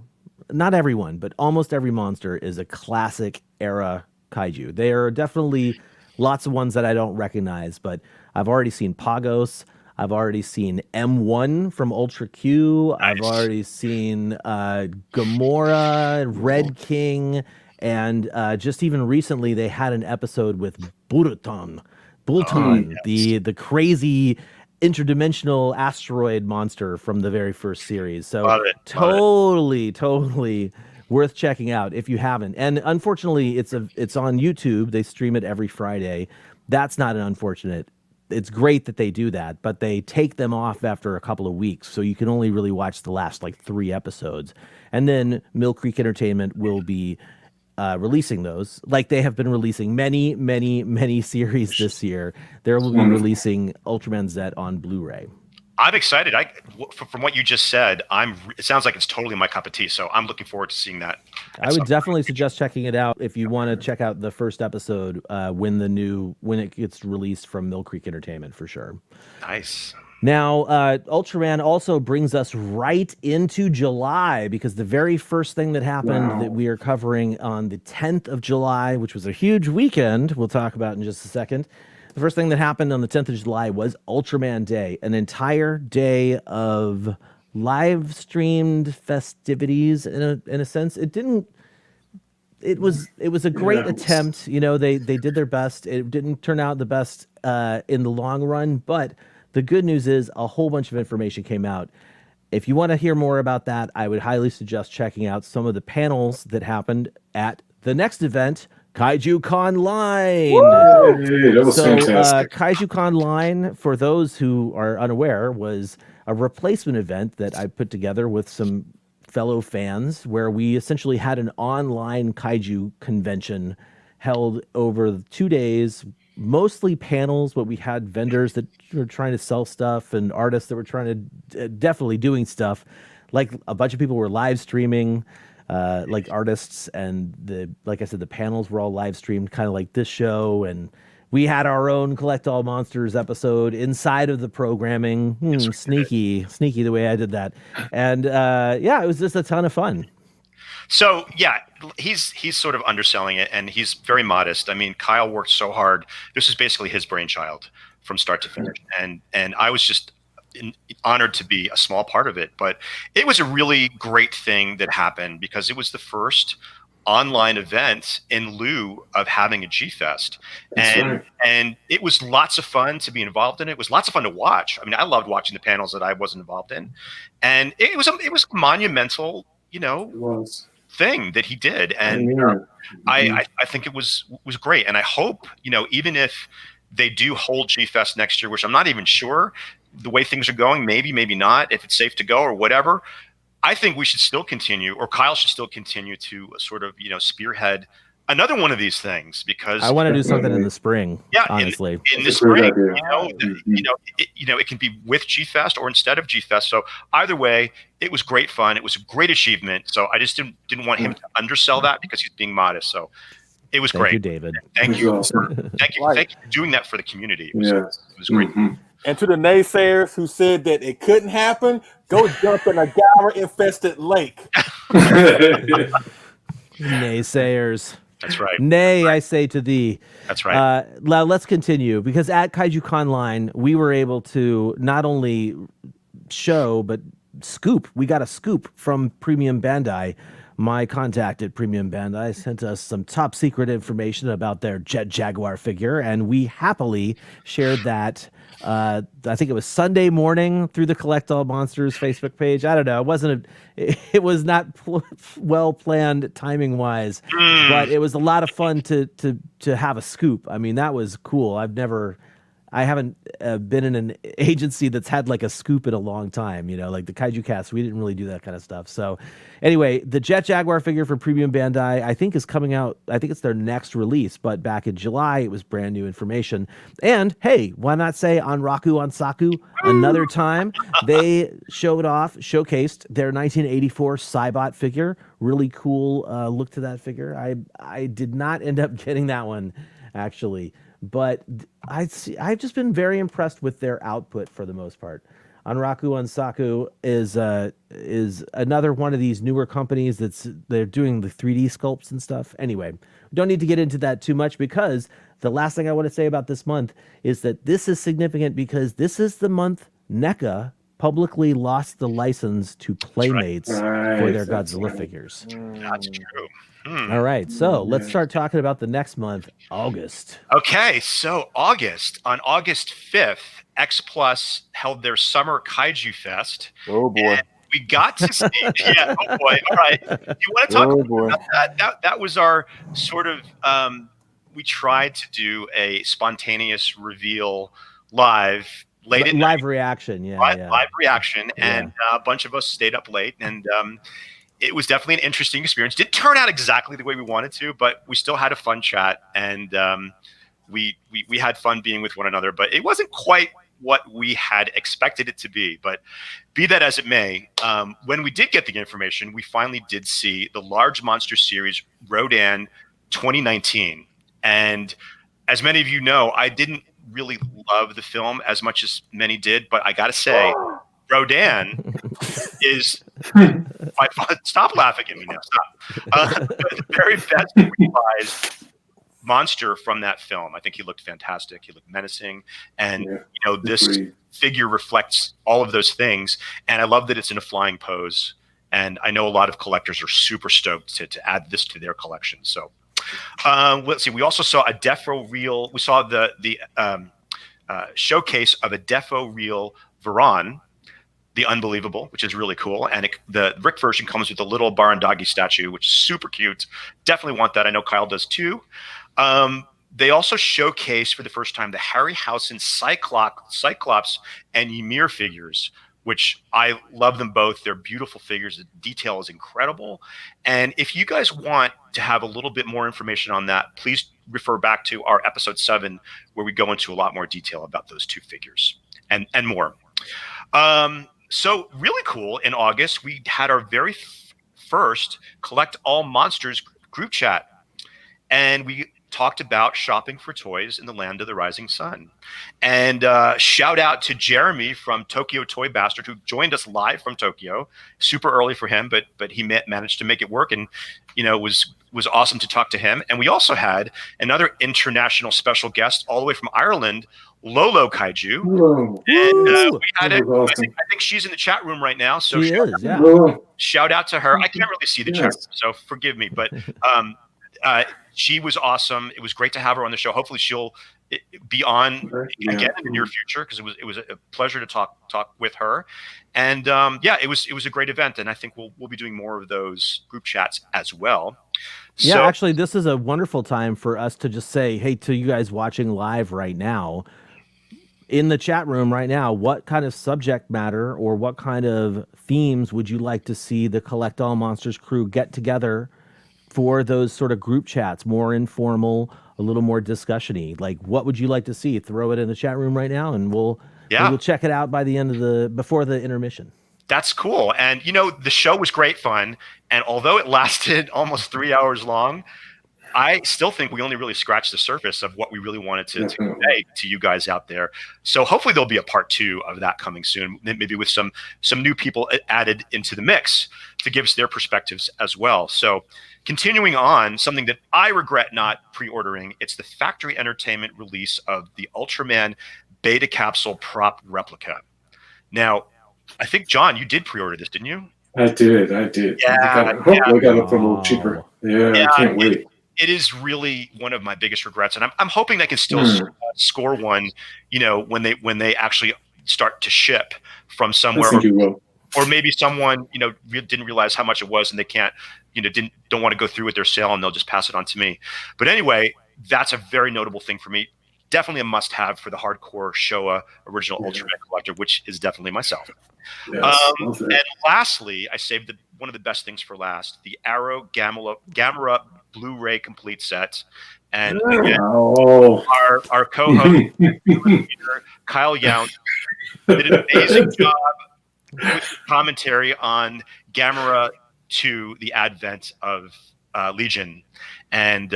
not everyone, but almost every monster is a classic era kaiju. There are definitely lots of ones that I don't recognize, but I've already seen Pagos. I've already seen M1 from Ultra Q. Nice. I've already seen Gamora, Red King, And just even recently, they had an episode with Bulton, the crazy interdimensional asteroid monster from the very first series. So totally worth checking out if you haven't. And unfortunately, it's on YouTube. They stream it every Friday. That's not an unfortunate. It's great that they do that, but they take them off after a couple of weeks, so you can only really watch the last 3 episodes. And then Mill Creek Entertainment will be releasing those, like they have been releasing many series this year. They will be releasing Ultraman Z on Blu-ray. I'm excited. From what you just said, it sounds like it's totally my cup of tea. So I'm looking forward to seeing that. I would definitely suggest checking it out if you want to check out the first episode when it gets released from Mill Creek Entertainment, for sure. Nice. Now, Ultraman also brings us right into July, because the very first thing that happened that we are covering on the 10th of July, which was a huge weekend, we'll talk about in just a second. The first thing that happened on the 10th of July was Ultraman Day, an entire day of live streamed festivities in a sense. It was a great attempt. They did their best. It didn't turn out the best in the long run, but the good news is a whole bunch of information came out. If you want to hear more about that, I would highly suggest checking out some of the panels that happened at the next event, KAIJU Con Line. Hey, that was fantastic. KAIJU Con Line, for those who are unaware, was a replacement event that I put together with some fellow fans, where we essentially had an online kaiju convention held over 2 days, mostly panels, but we had vendors that were trying to sell stuff and artists that were trying to definitely doing stuff. Like a bunch of people were live streaming, like artists, and like I said, the panels were all live streamed, kind of like this show. And we had our own Collect All Monsters episode inside of the programming. Sneaky the way I did that. And it was just a ton of fun. So yeah, he's sort of underselling it, and he's very modest. I mean, Kyle worked so hard. This is basically his brainchild from start to finish, and I was just honored to be a small part of it. But it was a really great thing that happened, because it was the first online event in lieu of having a G-Fest. And it was lots of fun to be involved in. It was lots of fun to watch. I mean, I loved watching the panels that I wasn't involved in. And it was a monumental, thing that he did. And I think it was great. And I hope, even if they do hold G-Fest next year, which I'm not even sure the way things are going, maybe not, if it's safe to go or whatever, I think we should still continue, or Kyle should still continue to sort of, spearhead another one of these things, because I want to do something in the spring. Yeah, honestly, in the spring, it can be with G-Fest or instead of G-Fest. So either way, it was great fun. It was a great achievement. So I just didn't want him to undersell that, because he's being modest. So it was great. Thank you, David. Thank you. Thank you for doing that for the community. It was great. And to the naysayers who said that it couldn't happen, go jump in a Gyra-infested lake. Naysayers. That's right. Nay, I say to thee. That's right. Now let's continue, because at KAIJU Con Line, we were able to not only show, but scoop. We got a scoop from Premium Bandai. My contact at Premium Bandai sent us some top secret information about their Jet Jaguar figure, and we happily shared that. I think it was Sunday morning through the Collect All Monsters Facebook page. I don't know. It was not well planned timing wise, but it was a lot of fun to have a scoop. I mean, that was cool. I haven't been in an agency that's had like a scoop in a long time, like the Kaiju Cast. We didn't really do that kind of stuff. So anyway, the Jet Jaguar figure for Premium Bandai, I think, is coming out. I think it's their next release, but back in July, it was brand new information. And hey, why not say Onraku Onsaku another time? They showcased their 1984 Cybot figure. Really cool look to that figure. I did not end up getting that one, actually. But I've just been very impressed with their output for the most part. Onraku Onsaku is another one of these newer companies they're doing the 3D sculpts and stuff. Anyway, don't need to get into that too much, because the last thing I want to say about this month is that this is significant, because this is the month NECA publicly lost the license to Playmates for their Godzilla figures. That's true. All right, so let's start talking about the next month, August. Okay, so on August 5th, X Plus held their summer Kaiju Fest. Oh boy. And we got to see, yeah, oh boy, all right. You want to talk about that? That was our sort of, we tried to do a spontaneous reveal live late at live night. reaction, Live reaction, and a bunch of us stayed up late, and it was definitely an interesting experience. Didn't turn out exactly the way we wanted to, but we still had a fun chat, and we had fun being with one another. But it wasn't quite what we had expected it to be. But be that as it may, when we did get the information, we finally did see the Large Monster Series Rodan 2019. And as many of you know, I didn't really love the film as much as many did, but I gotta say, Rodan is my stop laughing at me now. Stop. The very best realized monster from that film. I think he looked fantastic. He looked menacing, and this figure reflects all of those things. And I love that it's in a flying pose. And I know a lot of collectors are super stoked to add this to their collection. So let's see. We also saw a Defo reel. We saw the showcase of a Defo reel Varan, the Unbelievable, which is really cool. And the Rick version comes with a little Barandagi statue, which is super cute. Definitely want that. I know Kyle does too. They also showcased for the first time the Harryhausen Cyclops and Ymir figures, which I love them both. They're beautiful figures. The detail is incredible. And if you guys want to have a little bit more information on that, please refer back to our episode 7, where we go into a lot more detail about those two figures and more. So really cool. In August, we had our very first Collect All Monsters group chat, and we talked about shopping for toys in the land of the rising sun. And shout out to Jeremy from Tokyo Toy Bastard, who joined us live from Tokyo. Super early for him, but he managed to make it work, and was awesome to talk to him. And we also had another international special guest all the way from Ireland, Lolo Kaiju. And we had awesome. I think she's in the chat room right now. So shout out to her. I can't really see the chat room, so forgive me. But she was awesome. It was great to have her on the show. Hopefully she'll be on again in the near future, because it was a pleasure to talk with her. And it was a great event, and I think we'll be doing more of those group chats as well. Yeah, so, actually, this is a wonderful time for us to just say, hey, to you guys watching live right now, in the chat room right now, what kind of subject matter or what kind of themes would you like to see the Collect All Monsters crew get together for those sort of group chats, more informal, a little more discussion-y? Like, what would you like to see? Throw it in the chat room right now, and we'll check it out by the end of before the intermission. That's cool. And the show was great fun, and although it lasted almost 3 hours long, I still think we only really scratched the surface of what we really wanted to convey to you guys out there. So hopefully there'll be a part 2 of that coming soon, maybe with some new people added into the mix to give us their perspectives as well. So continuing on, something that I regret not pre-ordering, it's the Factory Entertainment release of the Ultraman Beta Capsule prop replica. Now, I think, John, you did pre-order this, didn't you? I did. Yeah. Hopefully got it for a little cheaper. Yeah, I can't wait. It is really one of my biggest regrets, and I'm hoping they can still score one, when they actually start to ship from somewhere, or maybe someone didn't realize how much it was, and they can't, don't want to go through with their sale, and they'll just pass it on to me. But anyway, that's a very notable thing for me. Definitely a must-have for the hardcore Showa original Ultraman collector, which is definitely myself. Yes, and lastly, I saved one of the best things for last: the Arrow Gamera Blu-ray complete set. And again, our co-host Kyle Yount did an amazing job with commentary on Gamera 2: The Advent of Legion, and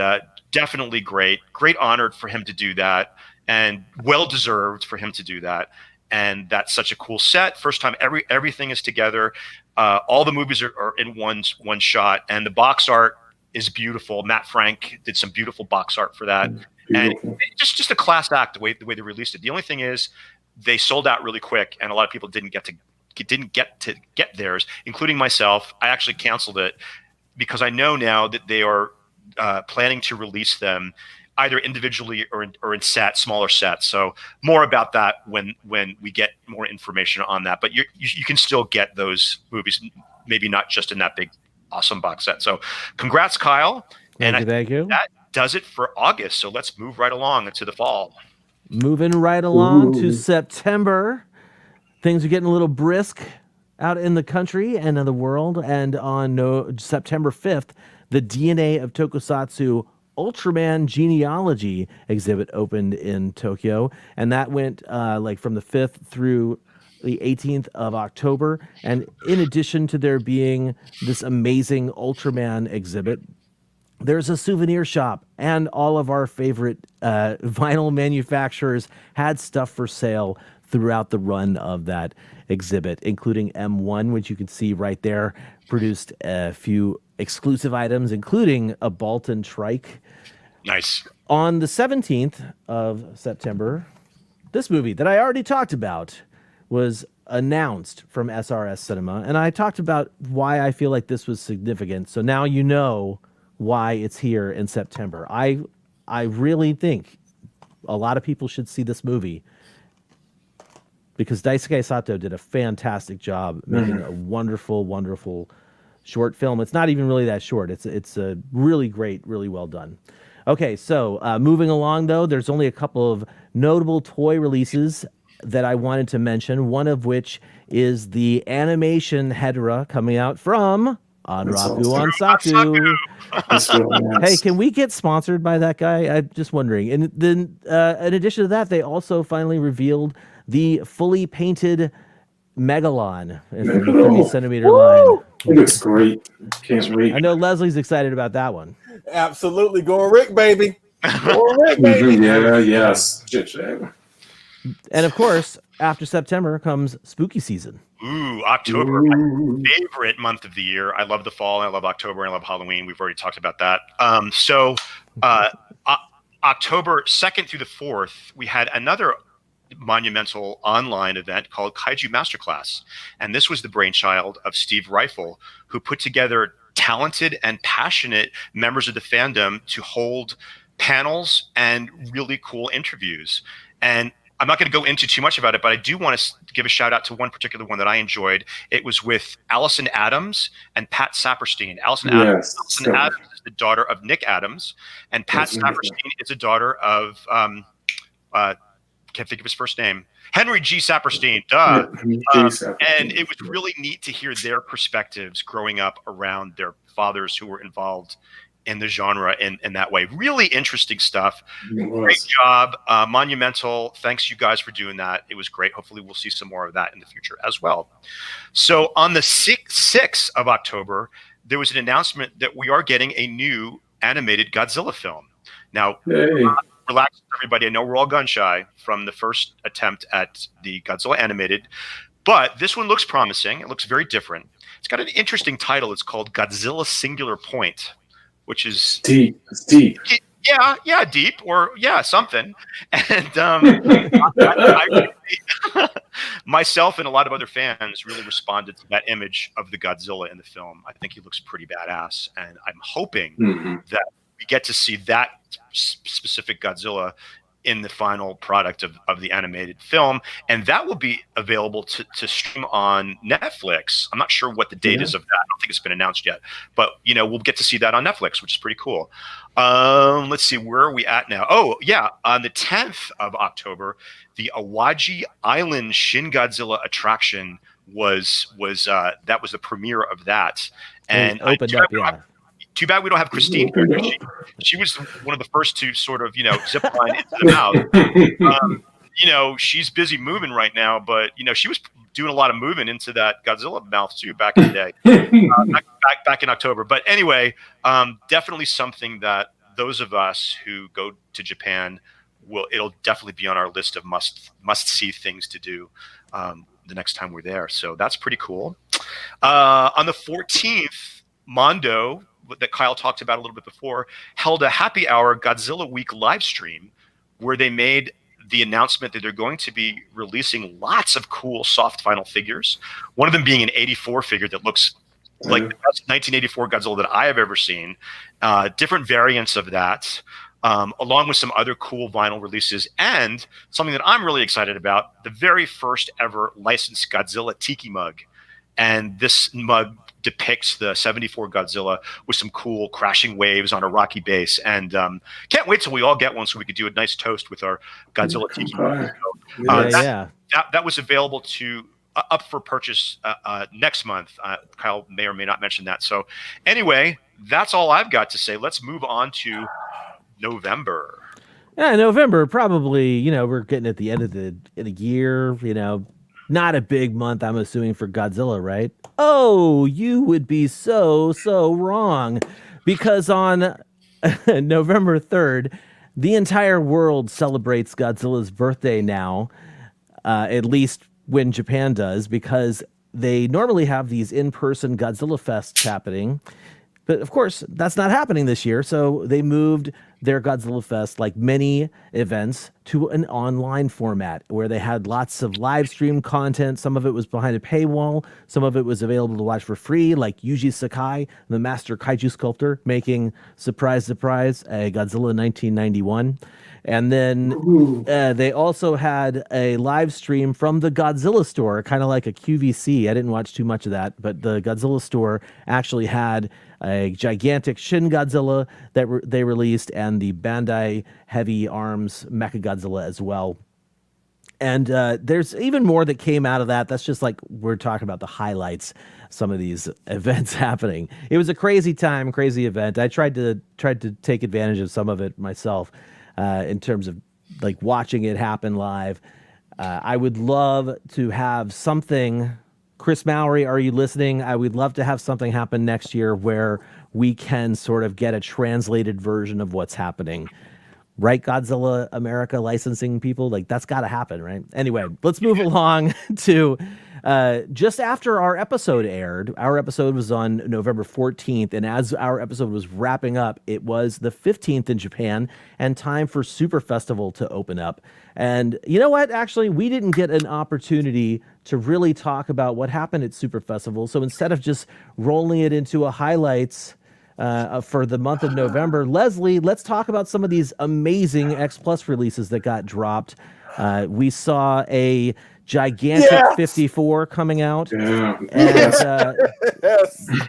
definitely great honor for him to do that, and well deserved for him to do that. And that's such a cool set. First time everything is together. All the movies are in one shot, and the box art is beautiful. Matt Frank did some beautiful box art for that. And just a class act the way they released it. The only thing is they sold out really quick, and a lot of people didn't get to get theirs, including myself. I actually canceled it because I know now that they are planning to release them either individually or in smaller sets. So more about that when we get more information on that. But you can still get those movies, maybe not just in that big, awesome box set. So congrats, Kyle. Thank you. That does it for August. So let's move right along into the fall. Moving right along to September. Things are getting a little brisk out in the country and in the world. And on September 5th, the DNA of Tokusatsu Ultraman Genealogy exhibit opened in Tokyo. And that went from the 5th through the 18th of October. And in addition to there being this amazing Ultraman exhibit, there's a souvenir shop, and all of our favorite vinyl manufacturers had stuff for sale throughout the run of that exhibit, including M1, which you can see right there, produced a few exclusive items, including a Baltan trike. Nice. On the 17th of September, this movie that I already talked about was announced from SRS Cinema, and I talked about why I feel like this was significant. So now you know why it's here in September. I really think a lot of people should see this movie because Daisuke Sato did a fantastic job making a wonderful, wonderful short film. It's not even really that short. It's a really great, really well done. Okay, so moving along, though, there's only a couple of notable toy releases that I wanted to mention, one of which is the animation Hedera coming out from Onraku Onsaku. Hey, can we get sponsored by that guy? I'm just wondering. And then in addition to that, they also finally revealed the fully painted Megalon in the 30-centimeter line. It looks great. Can't wait. I know Leslie's excited about that one. Absolutely. Going Rick, baby. Going Rick, baby. Yeah, yes. And of course, after September comes spooky season. Ooh, October, my favorite month of the year. I love the fall, I love October, I love Halloween. We've already talked about that. October 2nd through the 4th, we had another monumental online event called KAIJU Masterclass. And this was the brainchild of Steve Rifle, who put together talented and passionate members of the fandom to hold panels and really cool interviews. And I'm not going to go into too much about it, but I do want to give a shout out to one particular one that I enjoyed. It was with Allison Adams and Pat Saperstein. Allison Adams is the daughter of Nick Adams, and Pat Saperstein is a daughter of can't think of his first name, Henry G. Saperstein. And it was really neat to hear their perspectives growing up around their fathers who were involved in the genre in that way. Really interesting stuff. Great job. Monumental. Thanks you guys for doing that. It was great. Hopefully we'll see some more of that in the future as well. So on the 6th of October, there was an announcement that we are getting a new animated Godzilla film. Now, relax everybody. I know we're all gun shy from the first attempt at the Godzilla animated, but this one looks promising. It looks very different. It's got an interesting title. It's called Godzilla Singular Point, which is deep. It's deep. Yeah, deep, or something. And myself and a lot of other fans really responded to that image of the Godzilla in the film. I think he looks pretty badass, and I'm hoping that we get to see that specific Godzilla in the final product of the animated film, and that will be available to stream on Netflix. I'm not sure what the date is of that. I don't think it's been announced yet, but we'll get to see that on Netflix, which is pretty cool. Let's see, where are we at now? Oh yeah, on the 10th of October, the Awaji Island Shin Godzilla attraction was that was the premiere of that, and opened up. Too bad we don't have Christine here. She was one of the first to sort of, zip line into the mouth. She's busy moving right now, but, she was doing a lot of moving into that Godzilla mouth too back in the day, back in October. But anyway, definitely something that those of us who go to Japan it'll definitely be on our list of must see things to do the next time we're there. So that's pretty cool. On the 14th, Mondo, that Kyle talked about a little bit before, held a happy hour Godzilla Week live stream where they made the announcement that they're going to be releasing lots of cool soft vinyl figures. One of them being an 84 figure that looks like the best 1984 Godzilla that I have ever seen. Different variants of that, along with some other cool vinyl releases, and something that I'm really excited about: the very first ever licensed Godzilla tiki mug. And this mug depicts the 74 Godzilla with some cool crashing waves on a rocky base. And can't wait till we all get one so we could do a nice toast with our Godzilla tiki mug. So, that was available to up for purchase next month. Kyle may or may not mention that. So anyway, that's all I've got to say. Let's move on to November. Yeah, November, probably, we're getting at the end of the year, not a big month, I'm assuming, for Godzilla, right? Oh, you would be so wrong, because on November 3rd, the entire world celebrates Godzilla's birthday now, at least when Japan does, because they normally have these in-person Godzilla fests happening. But of course, that's not happening this year, so they moved their Godzilla Fest, like many events, to an online format where they had lots of live stream content. Some of it was behind a paywall. Some of it was available to watch for free, like Yuji Sakai, the master kaiju sculptor, making, surprise, surprise, a Godzilla 1991. And then they also had a live stream from the Godzilla store, kind of like a QVC. I didn't watch too much of that, but the Godzilla store actually had a gigantic Shin Godzilla that they released, and the Bandai Heavy Arms Mechagodzilla as well. And there's even more that came out of that. That's just like we're talking about the highlights, some of these events happening. It was a crazy time, crazy event. I tried to take advantage of some of it myself in terms of like watching it happen live. I would love to have something. Chris Mowry, are you listening? I would love to have something happen next year where we can sort of get a translated version of what's happening. Right, Godzilla America licensing people? Like, that's got to happen, right? Anyway, let's move along to just after our episode aired. Our episode was on November 14th, and as our episode was wrapping up, it was the 15th in Japan, and time for Super Festival to open up. And you know what? Actually, we didn't get an opportunity to really talk about what happened at Super Festival, so instead of just rolling it into a highlights for the month of November, Leslie, let's talk about some of these amazing X Plus releases that got dropped. We saw a gigantic 54 coming out. Yeah. And,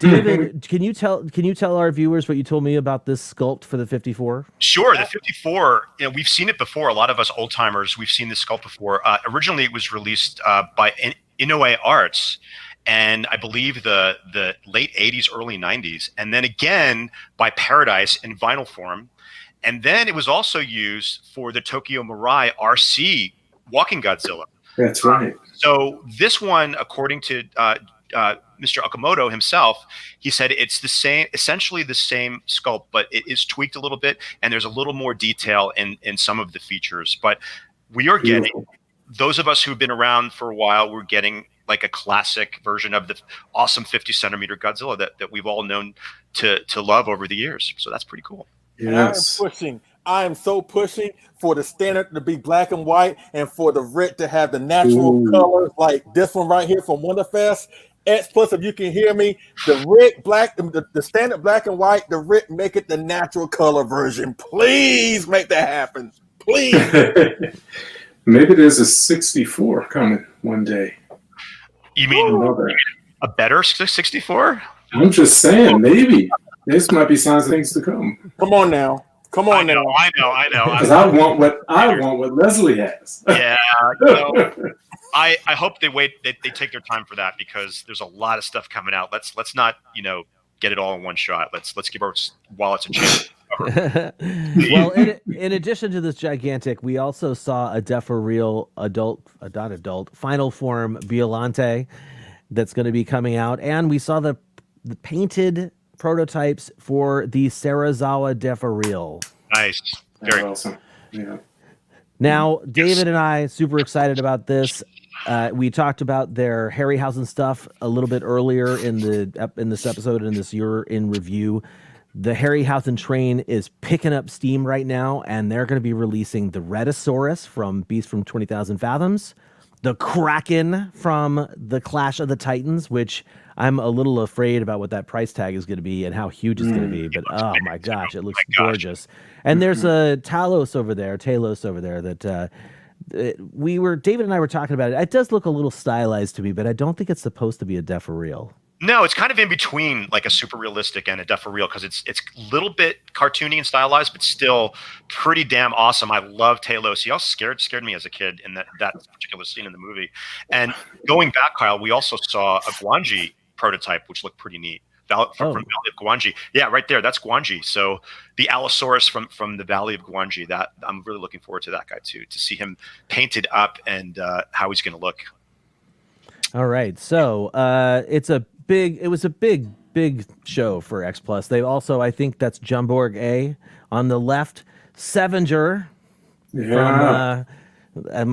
David, can you tell our viewers what you told me about this sculpt for the 54? Sure. The 54, we've seen it before. A lot of us old timers, we've seen this sculpt before. Originally, it was released by Inoue Arts, and I believe the late 80s, early 90s, and then again by Paradise in vinyl form. And then it was also used for the Tokyo Mirai RC Walking Godzilla. That's right. So this one, according to Mr. Okamoto himself, he said it's the same, essentially the same sculpt, but it is tweaked a little bit, and there's a little more detail in some of the features. But we are getting, those of us who've been around for a while, we're getting like a classic version of the awesome 50 centimeter Godzilla that we've all known to love over the years. So that's pretty cool. Yes. I am so pushing for the standard to be black and white, and for the Rit to have the natural colors like this one right here from Wonderfest. X Plus, if you can hear me, the Rit black, the standard black and white, the Rit, make it the natural color version. Please make that happen. Please. Maybe there's a 64 coming one day. You mean a better 64? I'm just saying, maybe. This might be signs of things to come. Come on now. Come on now. I know. Because I want what Leslie has. Yeah. I hope they take their time for that, because there's a lot of stuff coming out. Let's not, get it all in one shot. Let's give our wallets a chance. Well, in addition to this gigantic, we also saw a Defa-Real adult final form Violante that's going to be coming out, and we saw the painted prototypes for the Sarazawa Defa-Real. Nice. Very awesome. Yeah. Now, David and I super excited about this. We talked about their Harryhausen stuff a little bit earlier in this episode, in this year in review. The Harryhausen train is picking up steam right now, and they're going to be releasing the Rhedosaurus from Beast from 20,000 Fathoms, the Kraken from the Clash of the Titans, which I'm a little afraid about what that price tag is going to be and how huge it's going to be. But oh my gosh, it looks gorgeous. And there's a Talos over there that David and I were talking about it. It does look a little stylized to me, but I don't think it's supposed to be a def for real. No, it's kind of in between like a super realistic and a def for real because it's a little bit cartoony and stylized, but still pretty damn awesome. I love Talos. He also scared me as a kid in that particular scene in the movie. And going back, Kyle, we also saw a Gwangi prototype, which looked pretty neat. From Valley of Gwangi. Yeah, right there. That's Gwangi. So the Allosaurus from the Valley of Gwangi. That I'm really looking forward to that guy too, to see him painted up and how he's going to look. All right. So it was a big show for X Plus. They also, I think that's Jumborg A on the left, Sevenger from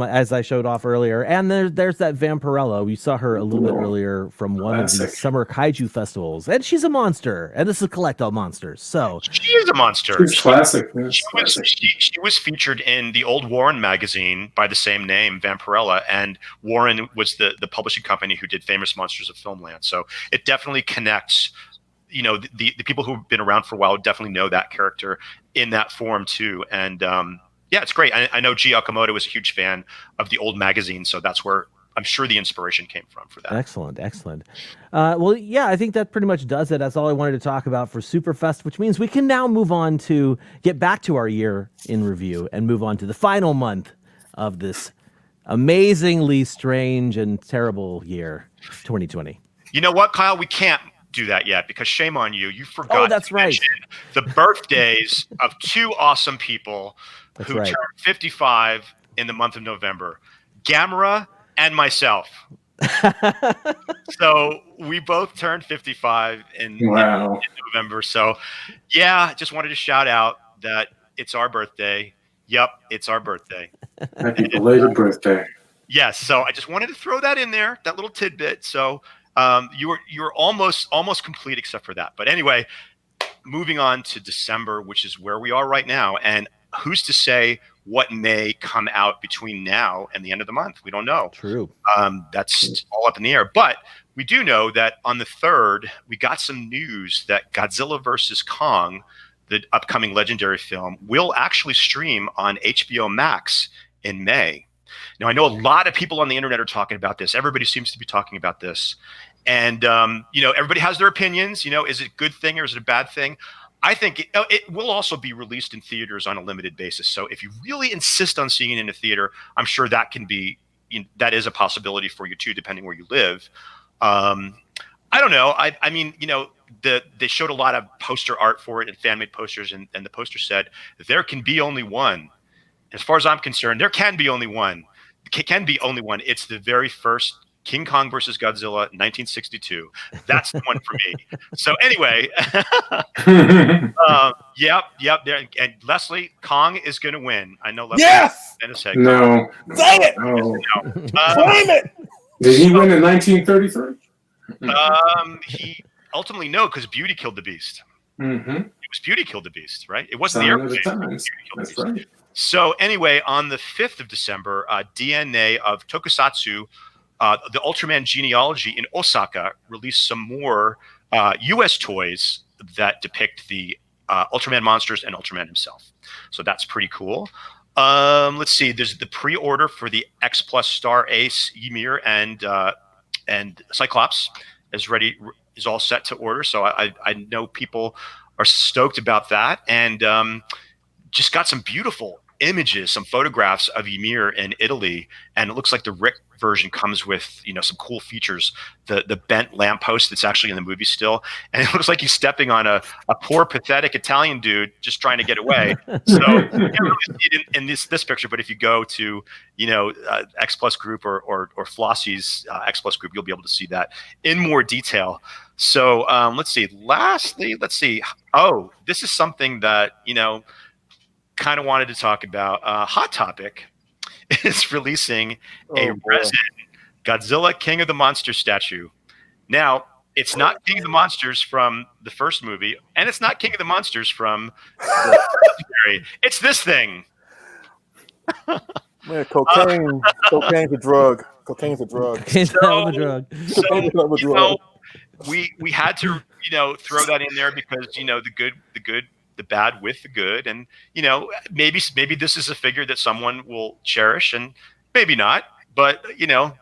as I showed off earlier, and there's that Vampirella. We saw her a little bit earlier from one of the summer kaiju festivals, and she's a monster. And this is Collect All Monsters, so she is a monster. She's classic. She was featured in the old Warren magazine by the same name, Vampirella, and Warren was the publishing company who did Famous Monsters of Filmland. So it definitely connects. You know, the people who've been around for a while definitely know that character in that form too, and yeah, it's great. I know G. Okamoto was a huge fan of the old magazine, so that's where I'm sure the inspiration came from for that. Excellent. Well, yeah, I think that pretty much does it. That's all I wanted to talk about for Superfest, which means we can now move on to get back to our year in review and move on to the final month of this amazingly strange and terrible year, 2020. You know what, Kyle? We can't do that yet because shame on you. You forgot. Oh, that's right. The birthdays of two awesome people who turned 55 in the month of November, Gamera and myself. So we both turned 55 in November. So yeah, just wanted to shout out that it's our birthday. Yep, it's our birthday. Happy belated birthday. Yes, so I just wanted to throw that in there, that little tidbit. So you were almost complete except for that. But anyway, moving on to December, which is where we are right now, and who's to say what may come out between now and the end of the month? We don't know. True. That's all up in the air. But we do know that on the 3rd, we got some news that Godzilla vs. Kong, the upcoming legendary film, will actually stream on HBO Max in May. Now, I know a lot of people on the internet are talking about this. Everybody seems to be talking about this. And, everybody has their opinions. Is it a good thing or is it a bad thing? I think it will also be released in theaters on a limited basis. So if you really insist on seeing it in a theater, I'm sure that can be, that is a possibility for you too, depending where you live. I don't know. I mean, they showed a lot of poster art for it and fan-made posters, and the poster said, there can be only one. As far as I'm concerned, there can be only one. It's the very first King Kong versus Godzilla, 1962. That's the one for me. So anyway, yep. And Leslie, Kong is going to win. I know Leslie. Yes. No. Say it. No. Claim it. Did he win in 1933? He ultimately because Beauty killed the Beast. Mm-hmm. It was Beauty killed the Beast, right? It wasn't the airplane. That's right. So anyway, on the 5th of December, DNA of Tokusatsu, the Ultraman genealogy in Osaka, released some more U.S. toys that depict the Ultraman monsters and Ultraman himself. So that's pretty cool. Let's see. There's the pre-order for the X Plus Star Ace, Ymir, and Cyclops is all set to order. So I know people are stoked about that, and just got some beautiful images, some photographs of Ymir in Italy, and it looks like the Rick version comes with some cool features. The bent lamppost that's actually in the movie still, and it looks like he's stepping on a poor pathetic Italian dude just trying to get away. So you can't really see it in this picture, but if you go to X Plus Group or Flossie's X Plus Group, you'll be able to see that in more detail. So let's see. Lastly, oh, this is something that kind of wanted to talk about. Hot Topic is releasing a resin Godzilla King of the Monsters statue. Now, it's not King of the Monsters from the first movie, and it's not King of the Monsters from the series. It's this thing. Man, cocaine's a drug. Cocaine's a drug. Cocaine's a hell of a drug. Cocaine's a hell of a You drug. know, we had to, throw that in there because, the bad with the good. And, maybe this is a figure that someone will cherish and maybe not, but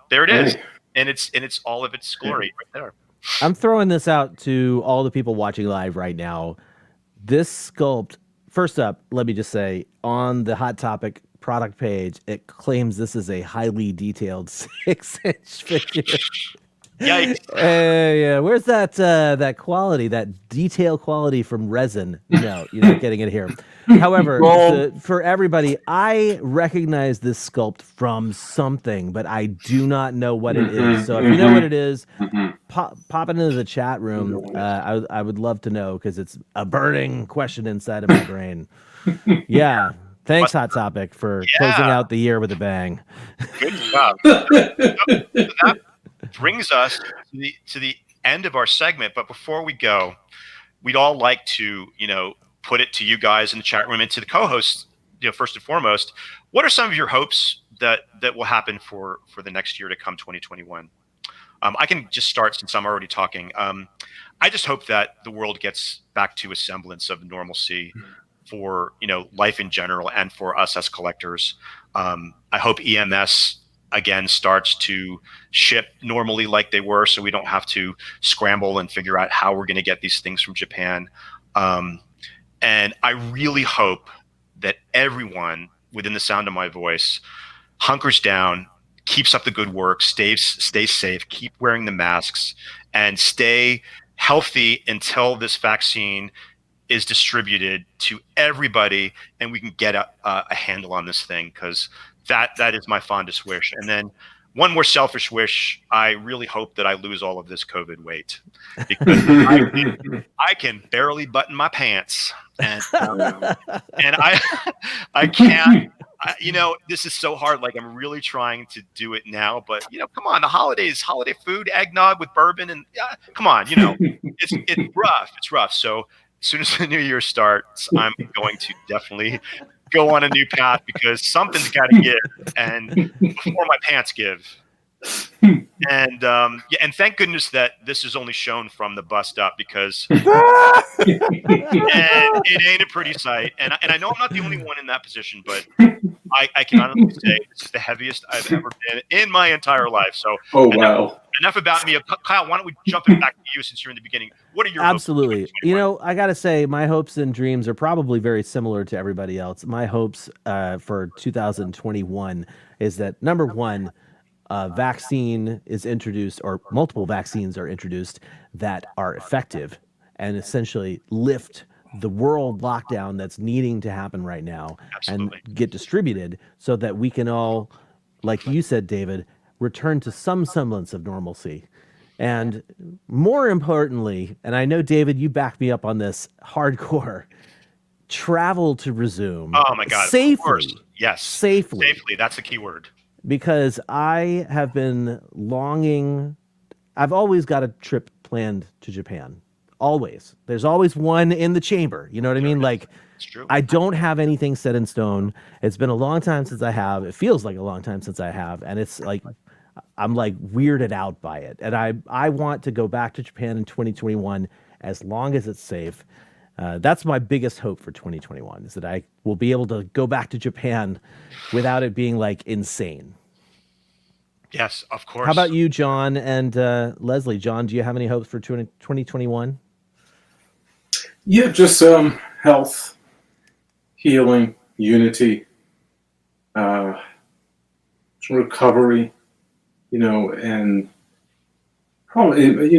there it is. And it's all of its glory right there. I'm throwing this out to all the people watching live right now. This sculpt, first up, let me just say, on the Hot Topic product page, it claims this is a highly detailed 6-inch figure. Yikes. Yeah, where's that quality, that detail quality from resin? No, you're not getting it here. However, for everybody, I recognize this sculpt from something, but I do not know what it is. So if you know what it is, pop it into the chat room. I would love to know because it's a burning question inside of my brain. Yeah. Thanks, Hot Topic, for closing out the year with a bang. Good job. That brings us to the end of our segment. But before we go, we'd all like to, put it to you guys in the chat room and to the co-hosts, first and foremost, what are some of your hopes that will happen for the next year to come, 2021? I can just start since I'm already talking. I just hope that the world gets back to a semblance of normalcy for, life in general and for us as collectors. I hope EMS again starts to ship normally like they were, so we don't have to scramble and figure out how we're going to get these things from Japan. And I really hope that everyone within the sound of my voice hunkers down, keeps up the good work, stays safe, keep wearing the masks, and stay healthy until this vaccine is distributed to everybody and we can get a handle on this thing, because that is my fondest wish. And then one more selfish wish, I really hope that I lose all of this COVID weight, because I can barely button my pants, and I can't. This is so hard. Like, I'm really trying to do it now, but come on, the holiday food, eggnog with bourbon, and come on, it's rough. It's rough. So as soon as the new year starts, I'm going to definitely go on a new path, because something's got to give, and before my pants give. And and thank goodness that this is only shown from the bust up, because and it ain't a pretty sight. And I know I'm not the only one in that position, but I can honestly say this is the heaviest I've ever been in my entire life. So enough about me. Kyle, why don't we jump it back to you, since you're in the beginning? What are your Absolutely. I got to say, my hopes and dreams are probably very similar to everybody else. My hopes for 2021 is that, number one, vaccine is introduced, or multiple vaccines are introduced that are effective and essentially lift the world lockdown that's needing to happen right now. Absolutely. And get distributed so that we can all, like you said, David, return to some semblance of normalcy. And more importantly, and I know, David, you backed me up on this hardcore, travel to resume. Oh my God. Safely. Of course. Yes. Safely. Safely. That's the key word. Because I have been longing. I've always got a trip planned to Japan. Always. There's always one in the chamber. You know what I mean? Like, it's true. I don't have anything set in stone. It's been a long time since I have. It feels like a long time since I have. And it's like, I'm like weirded out by it. And I want to go back to Japan in 2021 as long as it's safe. That's my biggest hope for 2021, is that I will be able to go back to Japan without it being like insane. Yes, of course. How about you, John and Leslie? John, do you have any hopes for 2021? Yeah, just health, healing, unity, recovery, and probably,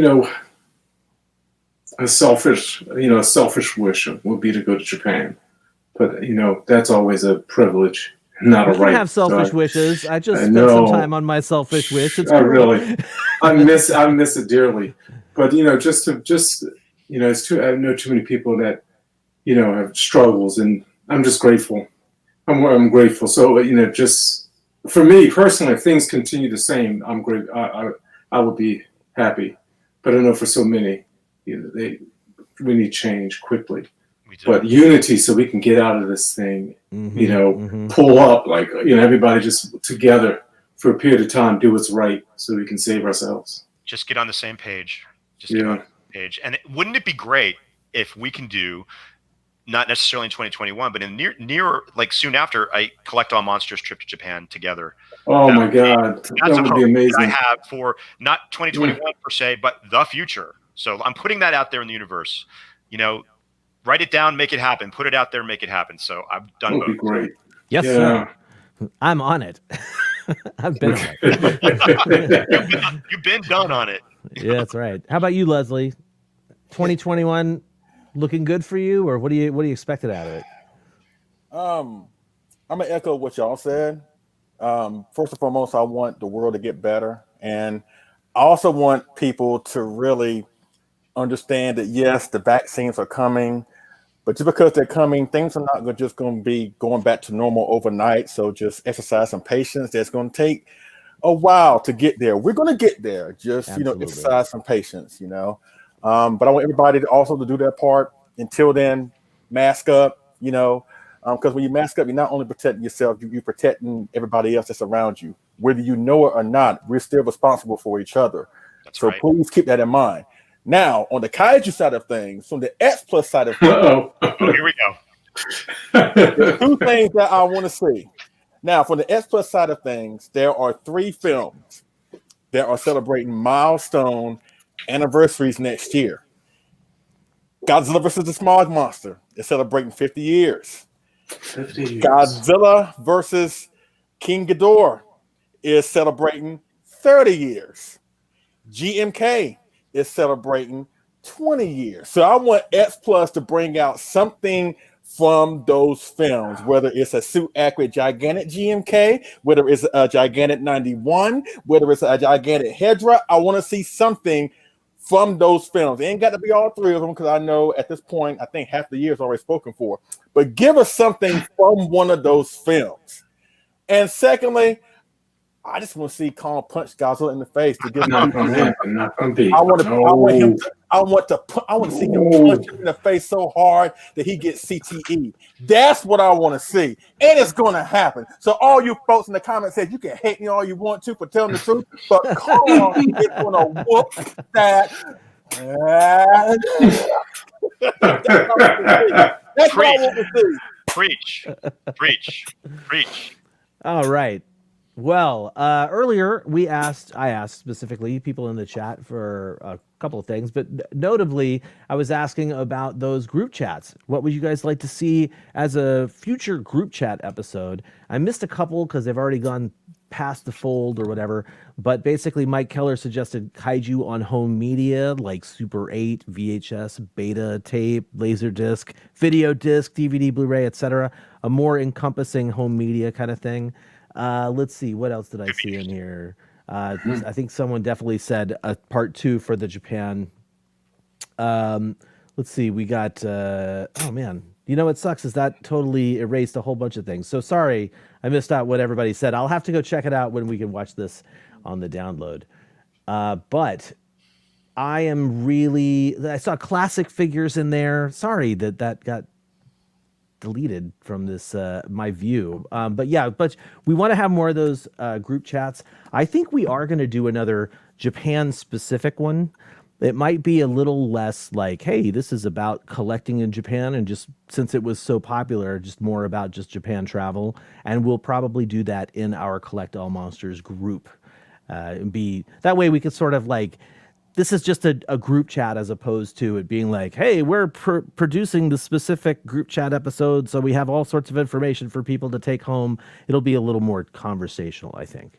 a selfish wish would be to go to Japan, but that's always a privilege, not a right. I have selfish wishes. I just spent some time on my selfish wish. It's really, I miss it dearly. But it's too. I know too many people that have struggles, and I'm just grateful. I'm grateful. So just for me personally, if things continue the same, I'm great. I would be happy. But I know for so many, we need change quickly. But unity, so we can get out of this thing. Pull up, like everybody just together for a period of time, do what's right so we can save ourselves. Just get on the same page. Get on the same page. And wouldn't it be great if we can do, not necessarily in 2021, but in near like soon after, I Collect All Monsters trip to Japan together. Oh my God, that would be amazing. I have for not 2021 per se, but the future. So I'm putting that out there in the universe. You know, write it down, make it happen. Put it out there, make it happen. So I've done both. That would be great. Yes, sir. I'm on it. I've been on it. You've been done on it. Yeah, that's right. How about you, Leslie? 2021 looking good for you, or what do you expected out of it? I'm gonna echo what y'all said. First and foremost, I want the world to get better, and I also want people to really understand that yes, the vaccines are coming, but just because they're coming, things are not just going to be going back to normal overnight. So just exercise some patience. That's going to take a while to get there. We're going to get there. Just Absolutely. Exercise some patience. But I want everybody to also to do their part. Until then, mask up. Because when you mask up, you're not only protecting yourself, you're protecting everybody else that's around you. Whether you know it or not, we're still responsible for each other. That's right. Please keep that in mind. Now, on the Kaiju side of things, from the X Plus side of things, here we go. there's two things that I want to see. Now, from the X Plus side of things, there are 3 films that are celebrating milestone anniversaries next year. Godzilla vs. the Smog Monster is celebrating 50 years. 50 years. Godzilla versus King Ghidorah is celebrating 30 years. GMK is celebrating 20 years. So I want X Plus to bring out something from those films, whether it's a suit accurate gigantic GMK, whether it's a gigantic 91, whether it's a gigantic Hedra. I want to see something from those films. It ain't got to be all 3 of them, because I know at this point, I think half the year is already spoken for. But give us something from one of those films. And secondly, I just want to see Kong punch Godzilla in the face to give him. I want to see him punch him in the face so hard that he gets CTE. That's what I want to see, and it's going to happen. So all you folks in the comments said you can hate me all you want to for telling the truth, but Kong is going to whoop that. That's what I want to see. Preach. All right. Well, earlier I asked specifically people in the chat for a couple of things, but notably I was asking about those group chats. What would you guys like to see as a future group chat episode? I missed a couple because they've already gone past the fold or whatever, but basically Mike Keller suggested kaiju on home media like Super 8, VHS, beta, tape, Laserdisc, video disc, DVD, Blu-ray, etc. A more encompassing home media kind of thing. Let's see, what else did I see in here? I think someone definitely said a part 2 for the Japan. Let's see, we got oh man, what sucks is that totally erased a whole bunch of things. So sorry, I missed out what everybody said. I'll have to go check it out when we can watch this on the download. But I saw classic figures in there. Sorry that got deleted from this my view, but we want to have more of those group chats. I think we are going to do another Japan specific one. It might be a little less like, hey, this is about collecting in Japan, and just since it was so popular, just more about just Japan travel. And we'll probably do that in our Collect All Monsters group. That way we could sort of like, this is just a group chat as opposed to it being like, hey, we're producing the specific group chat episode, so we have all sorts of information for people to take home. It'll be a little more conversational, I think.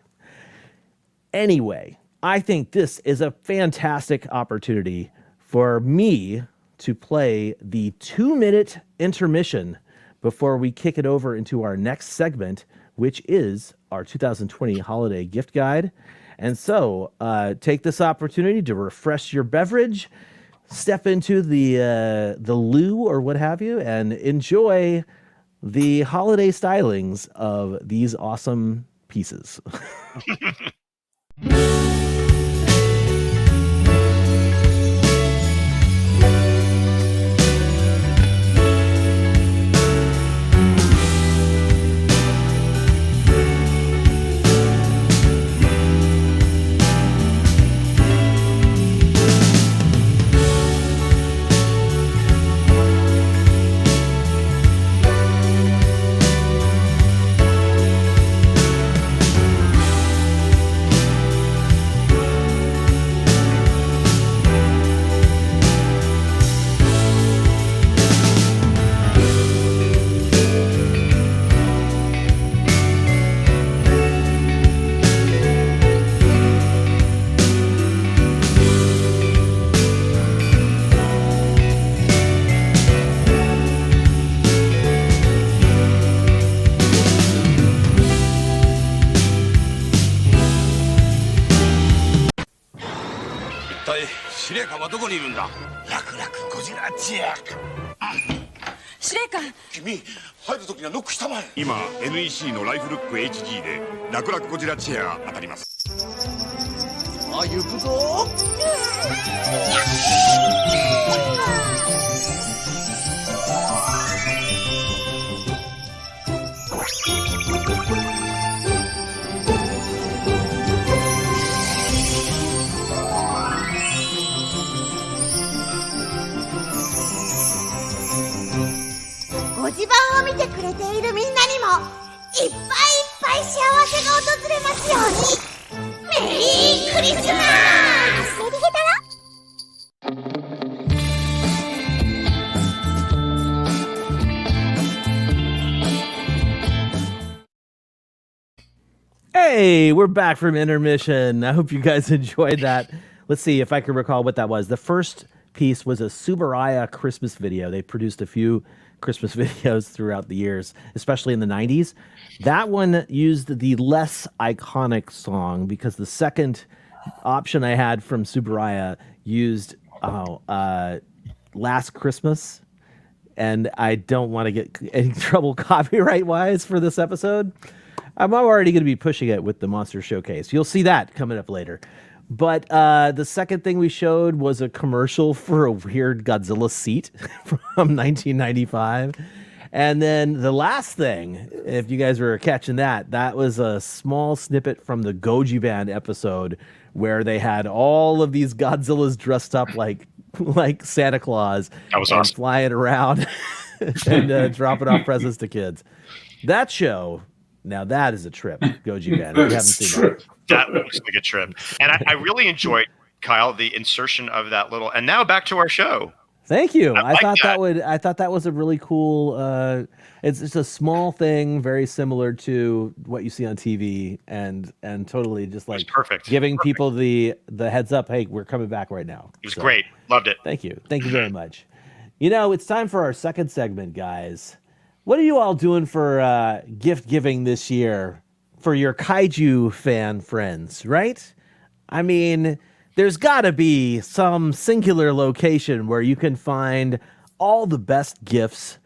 Anyway, I think this is a fantastic opportunity for me to play the 2-minute intermission before we kick it over into our next segment, which is our 2020 holiday gift guide. And so take this opportunity to refresh your beverage, step into the loo or what have you, and enjoy the holiday stylings of these awesome pieces. 体司令官はどこにいるんだ。楽々ゴジラチェア。司令官、君入る時にはノックしたまえ。今 NEC のライフルック HG で楽々ゴジラチェア当たります。あ、行くぞ。ご自慢を見てくれているみんなにもいっぱいいっぱい幸せが訪れますように。メリークリスマス。メリヘタラ。Hey, we're back from intermission. I hope you guys enjoyed that. Let's see if I can recall what that was. The first piece was a Subaraya Christmas video. They produced a few Christmas videos throughout the years, especially in the 90s. That one used the less iconic song because the second option I had from Subaraya used Last Christmas. And I don't want to get any trouble copyright-wise for this episode. I'm already going to be pushing it with the Monster Showcase. You'll see that coming up later. But the second thing we showed was a commercial for a weird Godzilla seat from 1995. And then the last thing, if you guys were catching that, that was a small snippet from the Goji Band episode where they had all of these Godzillas dressed up like Santa Claus. That was awesome. Flying around and dropping off presents to kids. That show, now that is a trip, Goji Band. If you haven't seen that. That looks like a trip. And I really enjoyed, Kyle, the insertion of that little. And now back to our show. Thank you. I thought that was a really cool. It's a small thing, very similar to what you see on TV, and totally just like perfect. Giving people the heads up. Hey, we're coming back right now. It was great. Loved it. Thank you very much. You know, it's time for our second segment, guys. What are you all doing for gift giving this year for your kaiju fan friends, right? I mean, there's got to be some singular location where you can find all the best gifts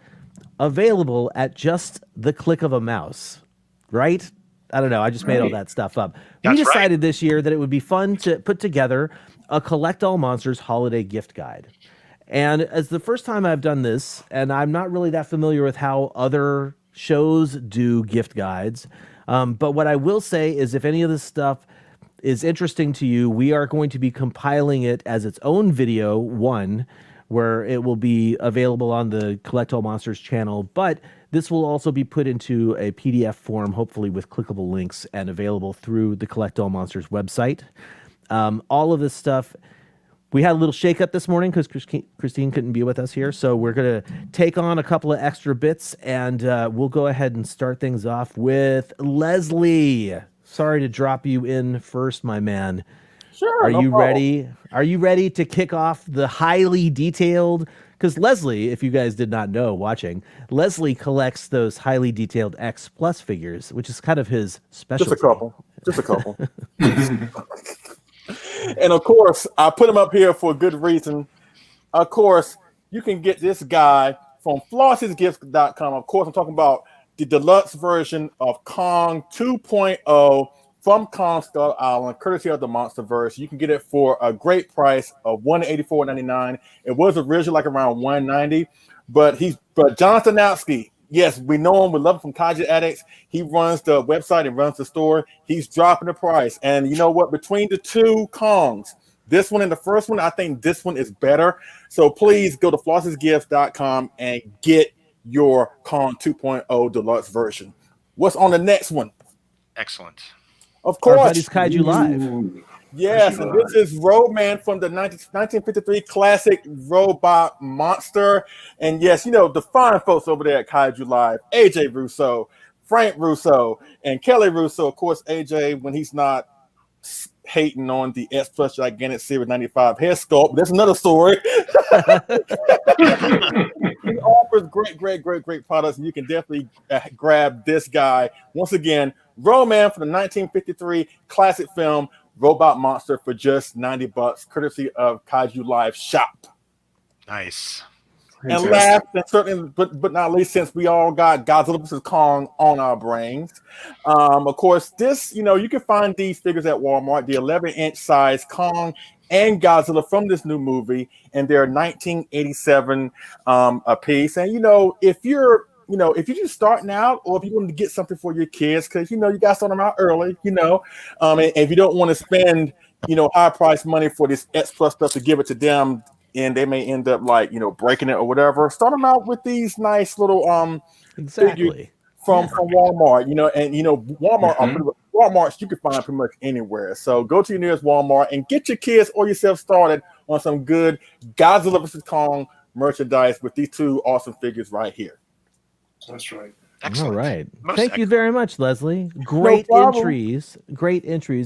available at just the click of a mouse, right? I don't know. I just made all that stuff up. We decided this year that it would be fun to put together a Collect All Monsters holiday gift guide. And as the first time I've done this, and I'm not really that familiar with how other shows do gift guides, but what I will say is if any of this stuff is interesting to you, we are going to be compiling it as its own video, where it will be available on the Collect All Monsters channel, but this will also be put into a PDF form, hopefully with clickable links, and available through the Collect All Monsters website. All of this stuff, we had a little shakeup this morning because Christine couldn't be with us here, so we're going to take on a couple of extra bits, and we'll go ahead and start things off with Leslie. Sorry to drop you in first, my man. Sure. Are you ready? Are you ready to kick off the highly detailed? Because Leslie, if you guys did not know watching, Leslie collects those highly detailed X Plus figures, which is kind of his specialty. Just a couple. And of course, I put him up here for a good reason. Of course, you can get this guy from FLOSSIESgifts.com. Of course, I'm talking about the deluxe version of Kong 2.0 from Kong Skull Island, courtesy of the Monsterverse. You can get it for a great price of $184.99. It was originally like around $190, but John Stanowski, yes, we know him. We love him from Kaiju Addicts. He runs the website and runs the store. He's dropping the price. And you know what? Between the two Kongs, this one and the first one, I think this one is better. So please go to FLOSSIESgifts.com and get your Kong 2.0 deluxe version. What's on the next one? Excellent. Of course. Our buddies Kaiju Live. Yes, and this is Roadman from the 1953 classic robot monster. And yes, you know, the fine folks over there at Kaiju Live, AJ Russo, Frank Russo, and Kelly Russo. Of course, AJ, when he's not hating on the S Plus Gigantic Series 95 head sculpt, that's another story. He offers great products, and you can definitely grab this guy. Once again, Roadman from the 1953 classic film robot monster for just $90, courtesy of Kaiju Live Shop. Nice. And last, and certainly, but not least, since we all got Godzilla vs. Kong on our brains, of course, this, you can find these figures at Walmart, the 11-inch size Kong and Godzilla from this new movie, and they're $19.87 a piece. And if you're just starting out, or if you want to get something for your kids, because you got to start them out early, and if you don't want to spend high price money for this X Plus stuff to give it to them, and they may end up breaking it or whatever. Start them out with these nice little figures from Walmart. Walmart's you can find pretty much anywhere. So go to your nearest Walmart and get your kids or yourself started on some good Godzilla vs. Kong merchandise with these two awesome figures right here. That's right. Excellent. All right. Thank you very much, Leslie. Great entries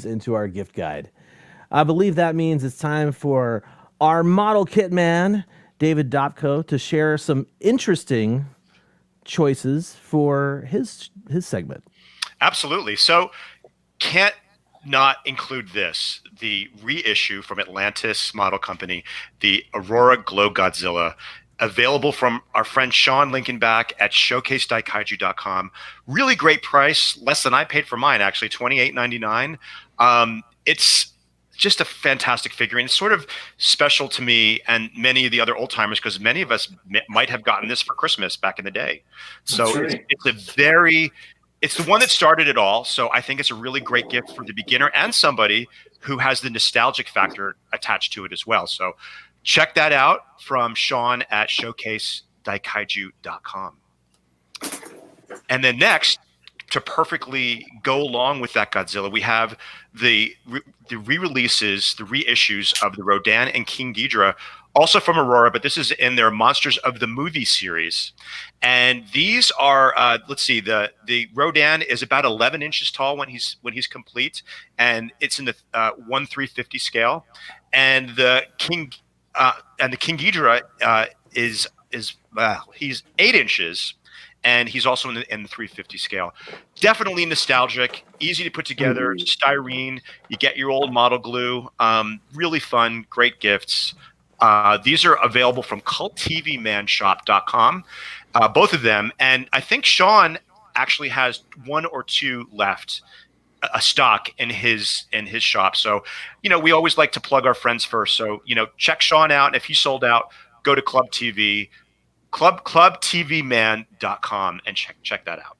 into our gift guide. I believe that means it's time for our model kit man, David Dopko, to share some interesting choices for his segment. Absolutely. So can't not include this, the reissue from Atlantis Model Company, the Aurora Glow Godzilla, available from our friend Sean Lincolnback at showcasedaikaiju.com. Really great price, less than I paid for mine, actually, $28.99. It's just a fantastic figurine. It's sort of special to me and many of the other old timers, because many of us might have gotten this for Christmas back in the day. So it's the one that started it all. So I think it's a really great gift for the beginner and somebody who has the nostalgic factor attached to it as well. So check that out from Sean at showcasedaikaiju.com. And then next, to perfectly go along with that Godzilla, we have the re-releases, the reissues of the Rodan and King Ghidorah, also from Aurora, but this is in their Monsters of the Movie series. And these are, let's see, the Rodan is about 11 inches tall when he's complete, and it's in the 1/350 scale. And the King Ghidorah is he's 8 inches. And he's also in the 350 scale. Definitely nostalgic, easy to put together, styrene. You get your old model glue. Really fun, great gifts. These are available from culttvmanshop.com, both of them. And I think Sean actually has 1 or 2 left, a stock in his shop. So, we always like to plug our friends first. So, check Sean out. If he sold out, go to Club TV. clubtvman.com and check that out.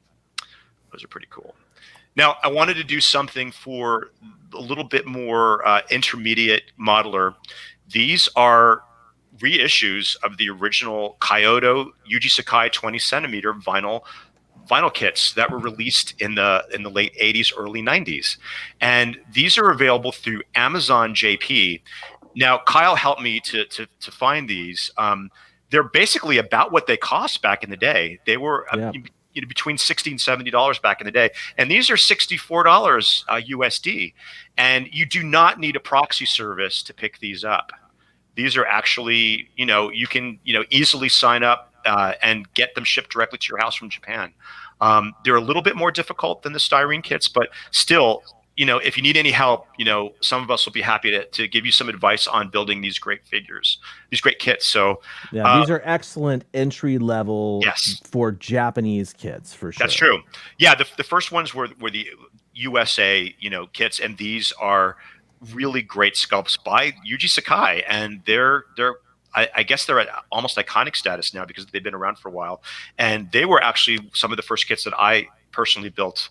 Those are pretty cool. Now, I wanted to do something for a little bit more intermediate modeler. These are reissues of the original Kyoto Yuji Sakai 20 centimeter vinyl kits that were released in the late 80s, early 90s. And these are available through Amazon JP. Now, Kyle helped me to find these. They're basically about what they cost back in the day. They were between $60 and $70 back in the day. And these are $64 USD. And you do not need a proxy service to pick these up. These are actually, you can easily sign up and get them shipped directly to your house from Japan. They're a little bit more difficult than the styrene kits, but still, if you need any help, some of us will be happy to give you some advice on building these great figures, these great kits. So these are excellent entry level for Japanese kits, for sure. That's true. Yeah, the first ones were the USA, kits, and these are really great sculpts by Yuji Sakai, and I guess they're at almost iconic status now because they've been around for a while. And they were actually some of the first kits that I personally built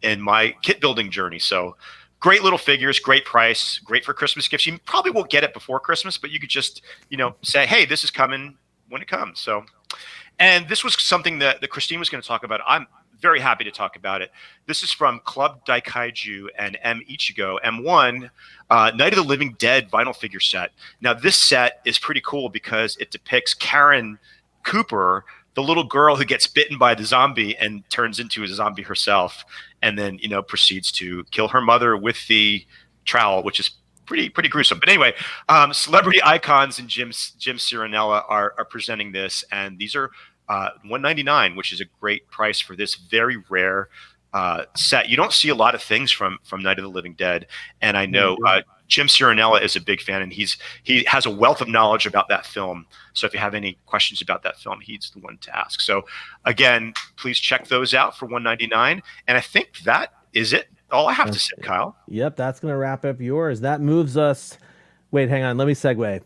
in my kit building journey. So great little figures, great price, great for Christmas gifts. You probably won't get it before Christmas, but you could just, say, hey, this is coming when it comes. So, and this was something that Christine was going to talk about. I'm very happy to talk about it. This is from Club Daikaiju and M Ichigo, M1, Night of the Living Dead vinyl figure set. Now, this set is pretty cool because it depicts Karen Cooper, the little girl who gets bitten by the zombie and turns into a zombie herself, and then proceeds to kill her mother with the trowel, which is pretty gruesome. But anyway, Celebrity Icons and Jim Cirinella are presenting this, and these are $199, which is a great price for this very rare set. You don't see a lot of things from Night of the Living Dead, and I know Jim Cirinella is a big fan, and he has a wealth of knowledge about that film. So if you have any questions about that film, he's the one to ask. So again, please check those out for $199. And I think that is it. All I have to say, Kyle. Yep, that's going to wrap up yours. That moves us. Wait, hang on. Let me segue.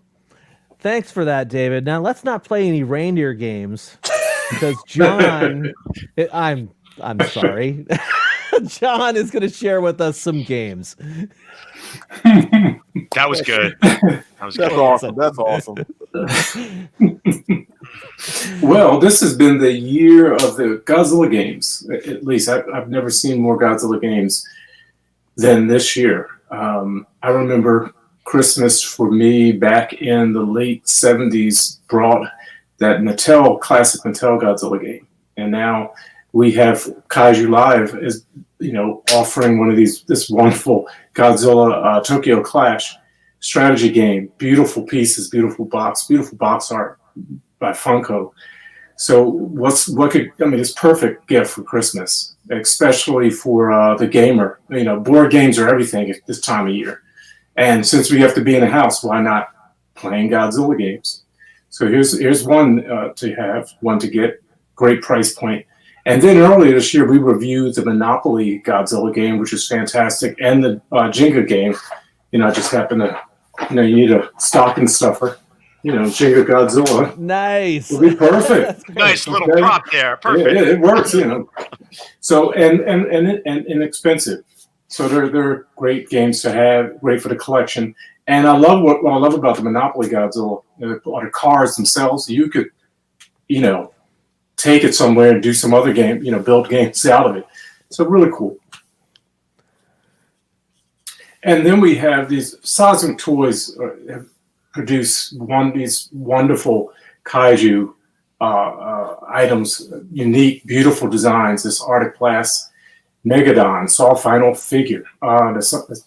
Thanks for that, David. Now let's not play any reindeer games because John, I'm sorry. John is going to share with us some games. That was good. That's awesome. That's awesome. Well, this has been the year of the Godzilla games. At least I've never seen more Godzilla games than this year. I remember Christmas for me back in the late 70s brought that classic Mattel Godzilla game. And now we have Kaiju Live as, offering one of this wonderful Godzilla Tokyo Clash strategy game. Beautiful pieces, beautiful box art by Funko. So it's perfect gift for Christmas, especially for the gamer. Board games are everything at this time of year. And since we have to be in the house, why not playing Godzilla games? So here's one to get, great price point. And then earlier this year, we reviewed the Monopoly Godzilla game, which is fantastic, and the Jenga game. I just happened to, you need a stocking stuffer. Jenga Godzilla. Nice. It'll be perfect. Nice little prop there. Perfect. Yeah, it works, So and inexpensive. So they're great games to have, great for the collection. And what I love about the Monopoly Godzilla are the cards themselves. You could, take it somewhere and do some other game, build games out of it. So really cool. And then we have these Seismic Toys have produced these wonderful kaiju items, unique, beautiful designs. This Arctic Blast Megadon saw final figure, the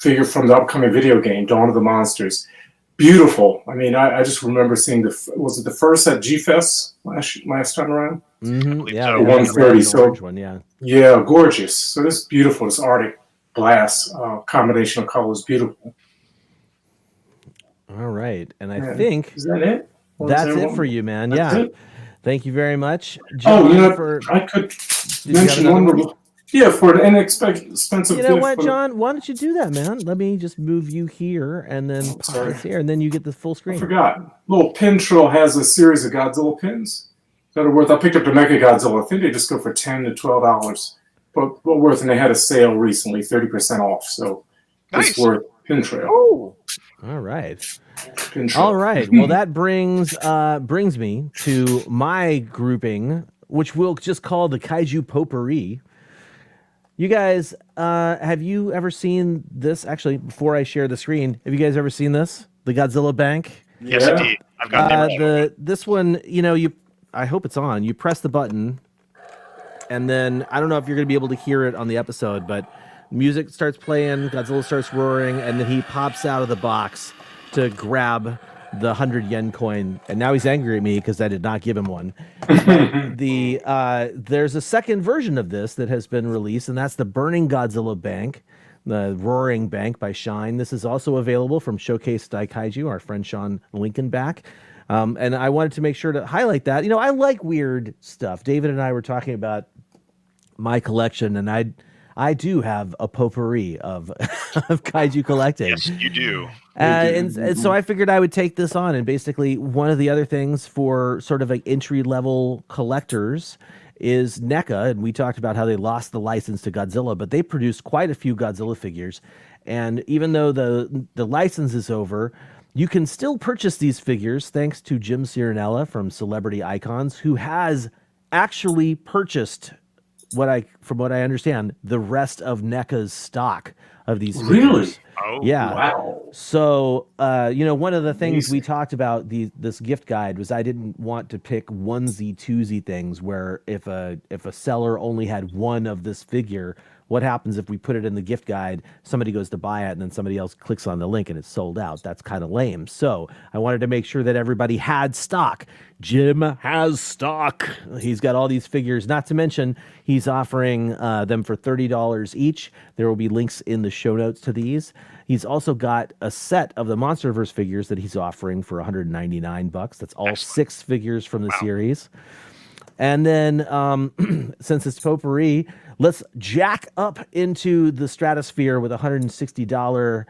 figure from the upcoming video game, Dawn of the Monsters. Beautiful. I mean, I just remember seeing was it the first at G-Fest last time around? Mm-hmm. Yeah, the 130. So one, yeah, gorgeous. So this beautiful, this Arctic Blast combination of colors, beautiful. All right, and I think is that it? That's it for you, man. That's it? Thank you very much. John, I could mention one more. Yeah, for an inexpensive. You know what, John? Why don't you do that, man? Let me just move you here, and then pop this here, and then you get the full screen. I forgot. Little Pin Trail has a series of Godzilla pins that are worth. I picked up the Mecha Godzilla. I think they just go for $10 to $12, but worth. And they had a sale recently, 30% off. So it's worth Pin Trail. Oh, all right. All right. Well, that brings me to my grouping, which we'll just call the Kaiju Potpourri. You guys, have you ever seen this? Actually, before I share the screen, have you guys ever seen this? The Godzilla Bank? Yes, indeed. I've got this one, I hope it's on. You press the button, and then I don't know if you're going to be able to hear it on the episode, but music starts playing, Godzilla starts roaring, and then he pops out of the box to grab the 100 yen coin, and now he's angry at me because I did not give him one. There's a second version of this that has been released, and that's the Burning Godzilla Bank, the Roaring Bank by Shine. This is also available from Showcase Daikaiju, our friend Sean Lincolnback. And I wanted to make sure to highlight that. I like weird stuff. David and I were talking about my collection, and I do have a potpourri of kaiju collecting. Yes, you do. And so I figured I would take this on. And basically, one of the other things for sort of like entry-level collectors is NECA. And we talked about how they lost the license to Godzilla, but they produced quite a few Godzilla figures. And even though the license is over, you can still purchase these figures thanks to Jim Cirinella from Celebrity Icons, who has actually purchased from what I understand, the rest of NECA's stock of these figures. Really? Oh, yeah. Wow. So, one of the things we talked about this gift guide was I didn't want to pick onesie twosie things where if a seller only had one of this figure, what happens if we put it in the gift guide, somebody goes to buy it, and then somebody else clicks on the link and it's sold out? That's kind of lame. So I wanted to make sure that everybody had stock. Jim has stock. He's got all these figures, not to mention he's offering them for $30 each. There will be links in the show notes to these. He's also got a set of the Monsterverse figures that he's offering for $199. That's all 6 figures from the series. And then since it's potpourri, let's jack up into the stratosphere with a $160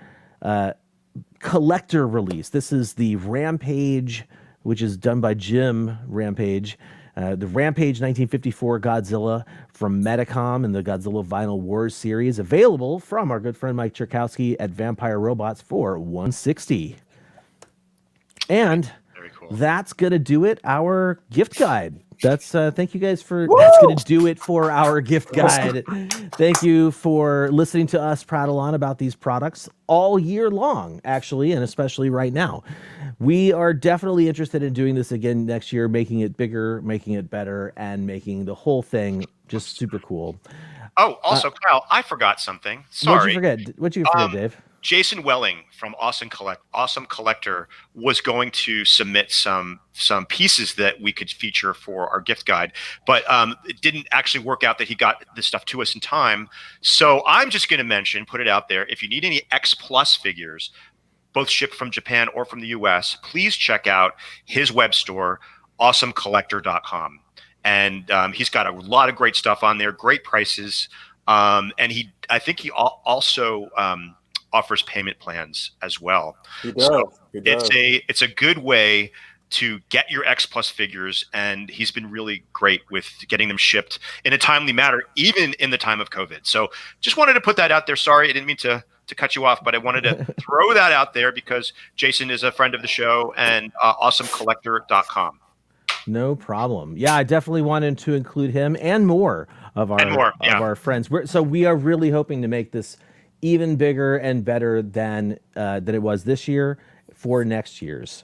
collector release. This is the Rampage, which is done by Jim Rampage. The Rampage 1954 Godzilla from Medicom and the Godzilla Vinyl Wars series, available from our good friend Mike Cherkowski at Vampire Robots for $160. And that's going to do it, our gift guide. That's thank you guys for that's going to do it for our gift guide. Thank you for listening to us prattle on about these products all year long, actually, and especially right now. We are definitely interested in doing this again next year, making it bigger, making it better, and making the whole thing just super cool. Oh, also, Kyle, I forgot something. Sorry. What'd you forget, Dave? Jason Welling from Awesome Collector was going to submit some pieces that we could feature for our gift guide, but it didn't actually work out that he got this stuff to us in time. So I'm just going to put it out there. If you need any X Plus figures, both shipped from Japan or from the US, please check out his web store, awesomecollector.com. And he's got a lot of great stuff on there, great prices. And I think he also offers payment plans as well. He does. So he does. it's a good way to get your X Plus figures, and he's been really great with getting them shipped in a timely manner, even in the time of COVID. So just wanted to put that out there. Sorry, I didn't mean to cut you off, but I wanted to throw that out there because Jason is a friend of the show, and awesomecollector.com. No problem. Yeah, I definitely wanted to include him and more of our friends. So we are really hoping to make this even bigger and better than it was this year for next year's.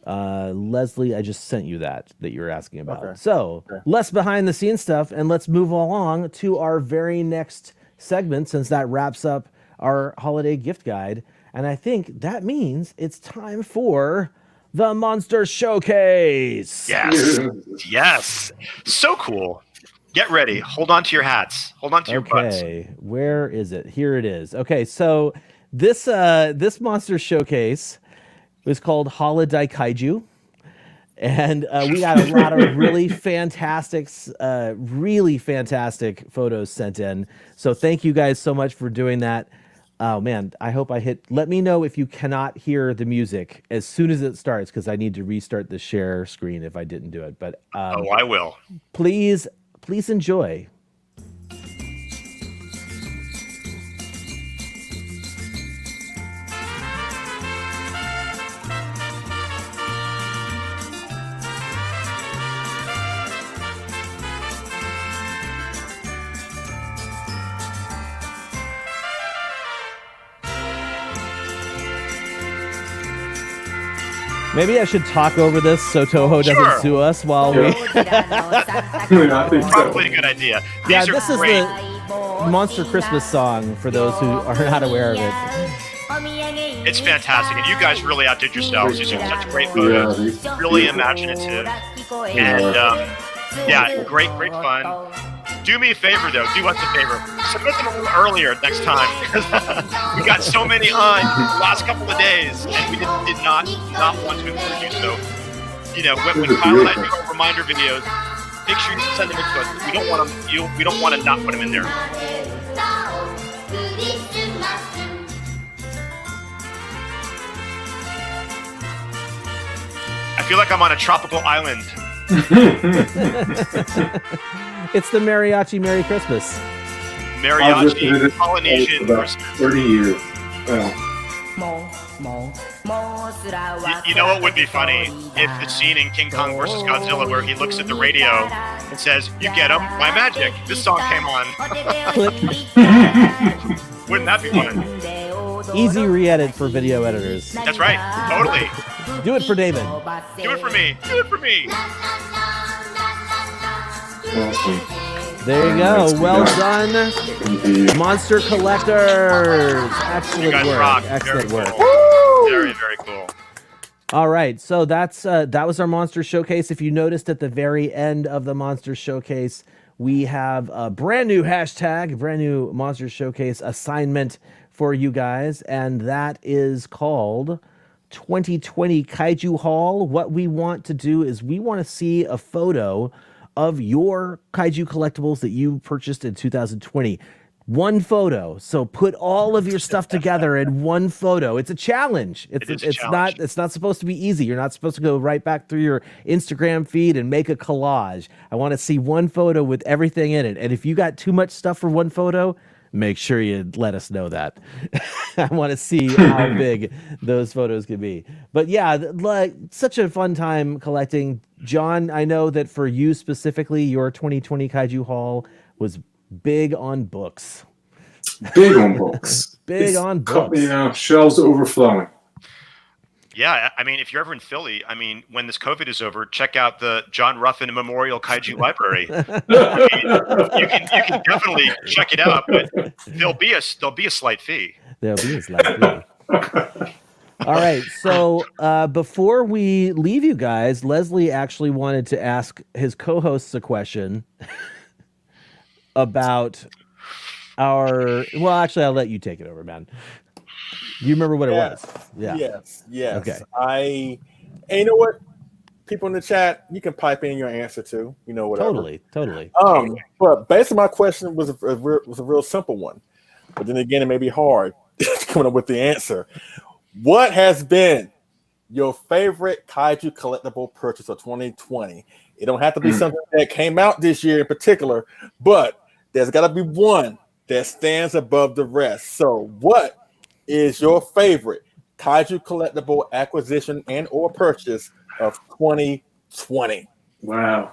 Leslie, I just sent you that you were asking about. Okay. So less behind the scenes stuff, and let's move along to our very next segment, since that wraps up our holiday gift guide. And I think that means it's time for the Monster Showcase. Yes. So cool. Get ready. Hold on to your hats. Hold on to your butts. Okay, where is it? Here it is. Okay, so this Monster Showcase was called Holi-Daikaiju, and we got a lot of really fantastic photos sent in. So thank you guys so much for doing that. Oh man, I hope let me know if you cannot hear the music as soon as it starts, because I need to restart the share screen if I didn't do it. But I will. Please enjoy. Maybe I should talk over this so Toho doesn't sue us while we... I think so. Probably a good idea. These this is the Monster Christmas song for those who are not aware of it. It's fantastic, and you guys really outdid yourselves. These are such great photos, really imaginative, and great fun. Do me a favor, though. Do us a favor. Submit them a little earlier next time, because we got so many on the last couple of days, and we did not want to include you. So, when Kyle and I do our reminder videos, make sure you send them to us. We don't want them. We don't want to not put them in there. I feel like I'm on a tropical island. It's the Mariachi Merry Christmas. Mariachi Polynesian Christmas. 30 years. You know what would be funny? If the scene in King Kong vs. Godzilla where he looks at the radio and says, "You get 'em, my magic." This song came on. Wouldn't that be fun? Easy re-edit for video editors. That's right. Totally. Do it for David. Do it for me. Do it for me. There you go. Well done, monster collectors. Excellent work. Excellent work. Cool. Very, very cool. All right, so that was our monster showcase. If you noticed at the very end of the monster showcase, we have a brand new hashtag, brand new monster showcase assignment for you guys, and that is called 2020 Kaiju Haul. What we want to do is we want to see a photo of your Kaiju collectibles that you purchased in 2020. One photo. So put all of your stuff together in one photo. It's a challenge. It's not supposed to be easy. You're not supposed to go right back through your Instagram feed and make a collage. I want to see one photo with everything in it. And if you got too much stuff for one photo, make sure you let us know that. I want to see how big those photos could be. But yeah, like such a fun time collecting. John, I know that for you specifically, your 2020 Kaiju Haul was big on books. Big on books. On books. Shelves overflowing. Yeah, I mean, if you're ever in Philly, I mean, when this COVID is over, check out the John Ruffin Memorial Kaiju Library. I mean, you can definitely check it out, but there'll be a slight fee. There'll be a slight fee. All right, so before we leave you guys, Leslie actually wanted to ask his co-hosts a question about well, actually, I'll let you take it over, man. You remember what it was? Yeah. Yes. Okay. And you know what? People in the chat, you can pipe in your answer too. You know, whatever. Totally. But basically, my question was a real simple one. But then again, it may be hard coming up with the answer. What has been your favorite Kaiju collectible purchase of 2020? It don't have to be something that came out this year in particular, but there's got to be one that stands above the rest. So what is your favorite Kaiju collectible acquisition and or purchase of 2020? Wow.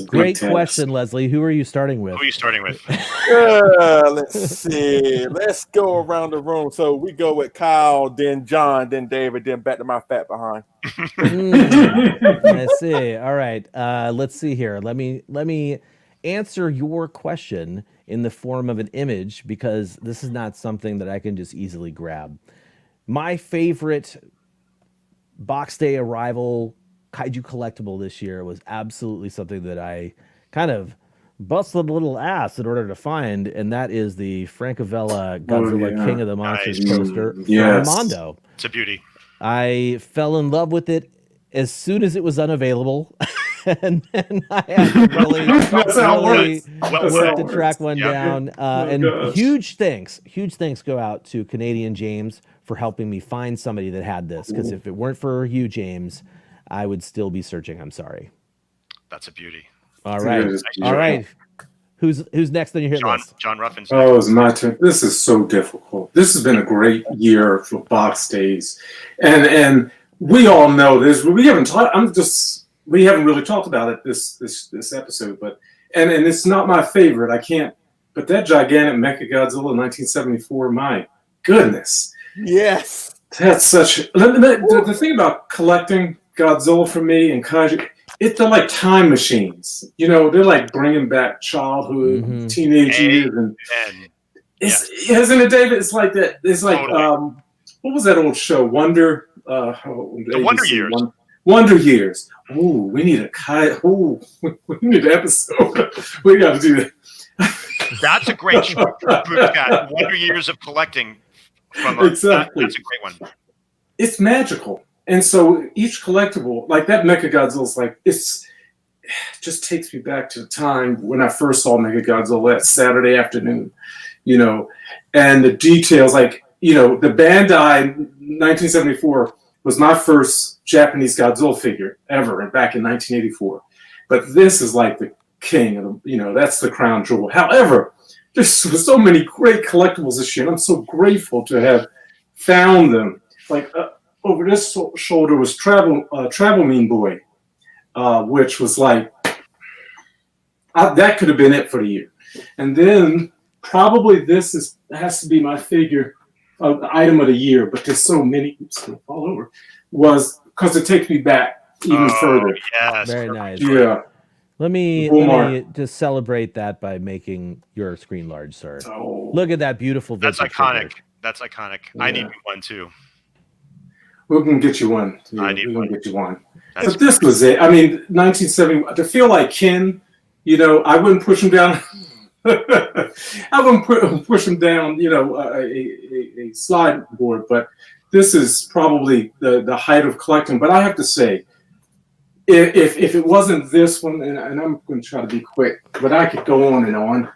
Great question, Leslie. Who are you starting with? Who are you starting with? Let's see. Let's go around the room. So we go with Kyle, then John, then David, then back to my fat behind. I see. All right. Let's see here. Let me answer your question in the form of an image, because this is not something that I can just easily grab. My favorite box day arrival Kaiju collectible this year was absolutely something that I kind of busted a little ass in order to find, and that is the Francavilla Godzilla King of the Monsters poster from Mondo. It's a beauty. I fell in love with it as soon as it was unavailable. And then I had to really work to track one down. And huge thanks go out to Canadian James for helping me find somebody that had this, because if it weren't for you, James, I would still be searching. I'm sorry. That's a beauty. All right. Who's next on your hit list? John Ruffin's. Oh, it's my turn. This is so difficult. This has been a great year for box days, and we all know this. We haven't really talked about it this episode, but and it's not my favorite. I can't. But that gigantic Mechagodzilla 1974, my goodness. Yes. That's such. The thing about collecting Godzilla for me and Kaiju, they're like time machines. You know, they're like bringing back childhood, teenage years, and isn't it, David? It's like that. It's like what was that old show? Wonder. The Wonder Years. Wonder Years. Ooh, we need we need an episode. We got to do that. That's a great show. Wonder Years of collecting. Exactly. That's a great one. It's magical. And so each collectible, like that Mechagodzilla, like it just takes me back to the time when I first saw Mechagodzilla that Saturday afternoon, you know, and the details, like, you know, the Bandai 1974 was my first Japanese Godzilla figure ever, and back in 1984. But this is like the king of the, you know, that's the crown jewel. However, there's so many great collectibles this year, and I'm so grateful to have found them. Like over this shoulder was Travel Mean Boy, which was like that could have been it for the year. And then probably this has to be my figure of the item of the year, but there's so many. It's gonna fall over. Was because it takes me back even further. Yes, very nice. Yeah. Let me just celebrate that by making your screen large, sir. Oh. Look at that beautiful. That's iconic. Figure. That's iconic. Yeah. I need one too. We can get you one. Yeah, I need one. Get you one. That's but this was it. I mean, 1970. To feel like Ken, I wouldn't push him down. I wouldn't push him down. A slide board. But this is probably the height of collecting. But I have to say, if it wasn't this one, and I'm going to try to be quick, but I could go on and on.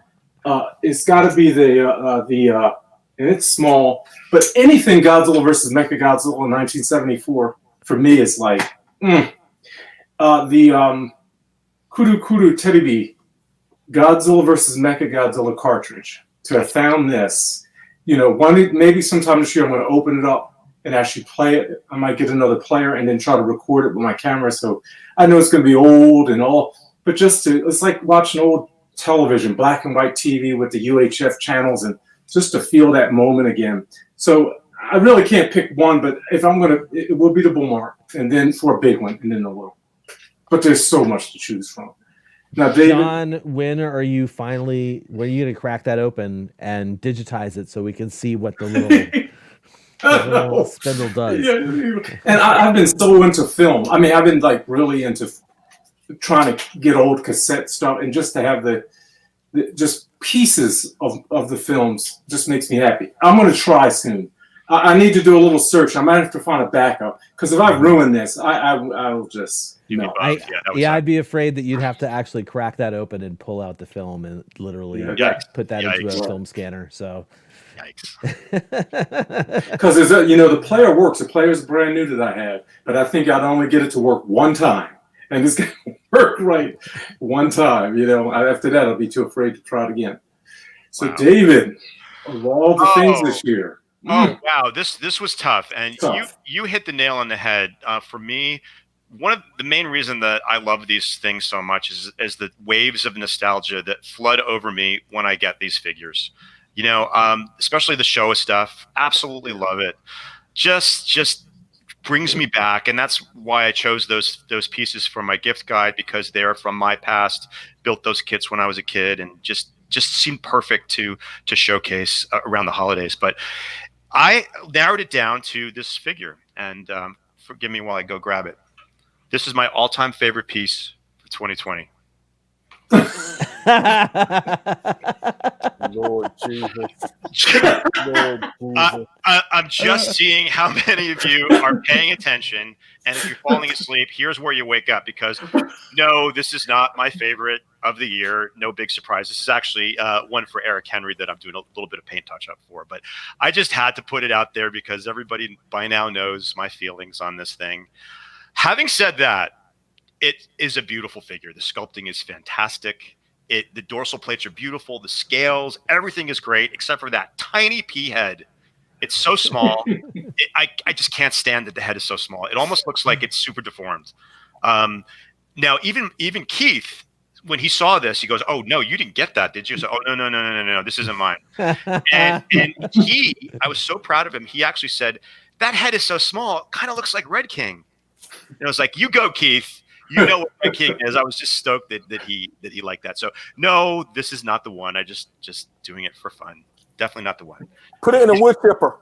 It's got to be the and it's small, but anything Godzilla versus Mechagodzilla in 1974 for me is like the Kuru Kuru Terebi Godzilla versus Mechagodzilla cartridge. To have found this, maybe sometime this year I'm going to open it up and actually play it. I might get another player and then try to record it with my camera. So I know it's going to be old and all, but it's like watching old television, black and white TV with the UHF channels, and just to feel that moment again. So I really can't pick one, but if I'm going to, it will be the bull mark, and then for a big one, and then the little. But there's so much to choose from. Now, David, John, when are you going to crack that open and digitize it so we can see what the little spindle does? Yeah. And I've been so into film. I mean, I've been like really into trying to get old cassette stuff, and just to have the just pieces of the films just makes me happy. I'm going to try soon. I need to do a little search. I might have to find a backup, because if I ruin this, I will just. I'd be afraid that you'd have to actually crack that open and pull out the film and literally put that into a film scanner. So, yikes! Because the player works. The player's brand new that I have, but I think I'd only get it to work one time, and it's going to work right one time. After that, I'll be too afraid to try it again. So, David, of all the things this year. Oh wow, this was tough, and you hit the nail on the head. For me, one of the main reason that I love these things so much is the waves of nostalgia that flood over me when I get these figures. Especially the Showa stuff. Absolutely love it. Just brings me back, and that's why I chose those pieces for my gift guide, because they're from my past. Built those kits when I was a kid, and just seemed perfect to showcase around the holidays. But I narrowed it down to this figure, and forgive me while I go grab it. This is my all-time favorite piece for 2020. Lord Jesus. I'm just seeing how many of you are paying attention, and if you're falling asleep, here's where you wake up, because no, this is not my favorite of the year. No big surprise. This is actually one for Eric Henry that I'm doing a little bit of paint touch-up for, but I just had to put it out there because everybody by now knows my feelings on this thing. Having said that, it is a beautiful figure. The sculpting is fantastic. The dorsal plates are beautiful. The scales, everything is great, except for that tiny pea head. It's so small. I just can't stand that the head is so small. It almost looks like it's super deformed. Now, even Keith, when he saw this, he goes, "Oh no, you didn't get that, did you?" So, "Oh no, this isn't mine." and I was so proud of him. He actually said, "That head is so small, it kind of looks like Red King." And I was like, "You go, Keith. You know what Red King is." I was just stoked that he liked that. So no, this is not the one. I just doing it for fun. Definitely not the one. Put it in a wood chipper.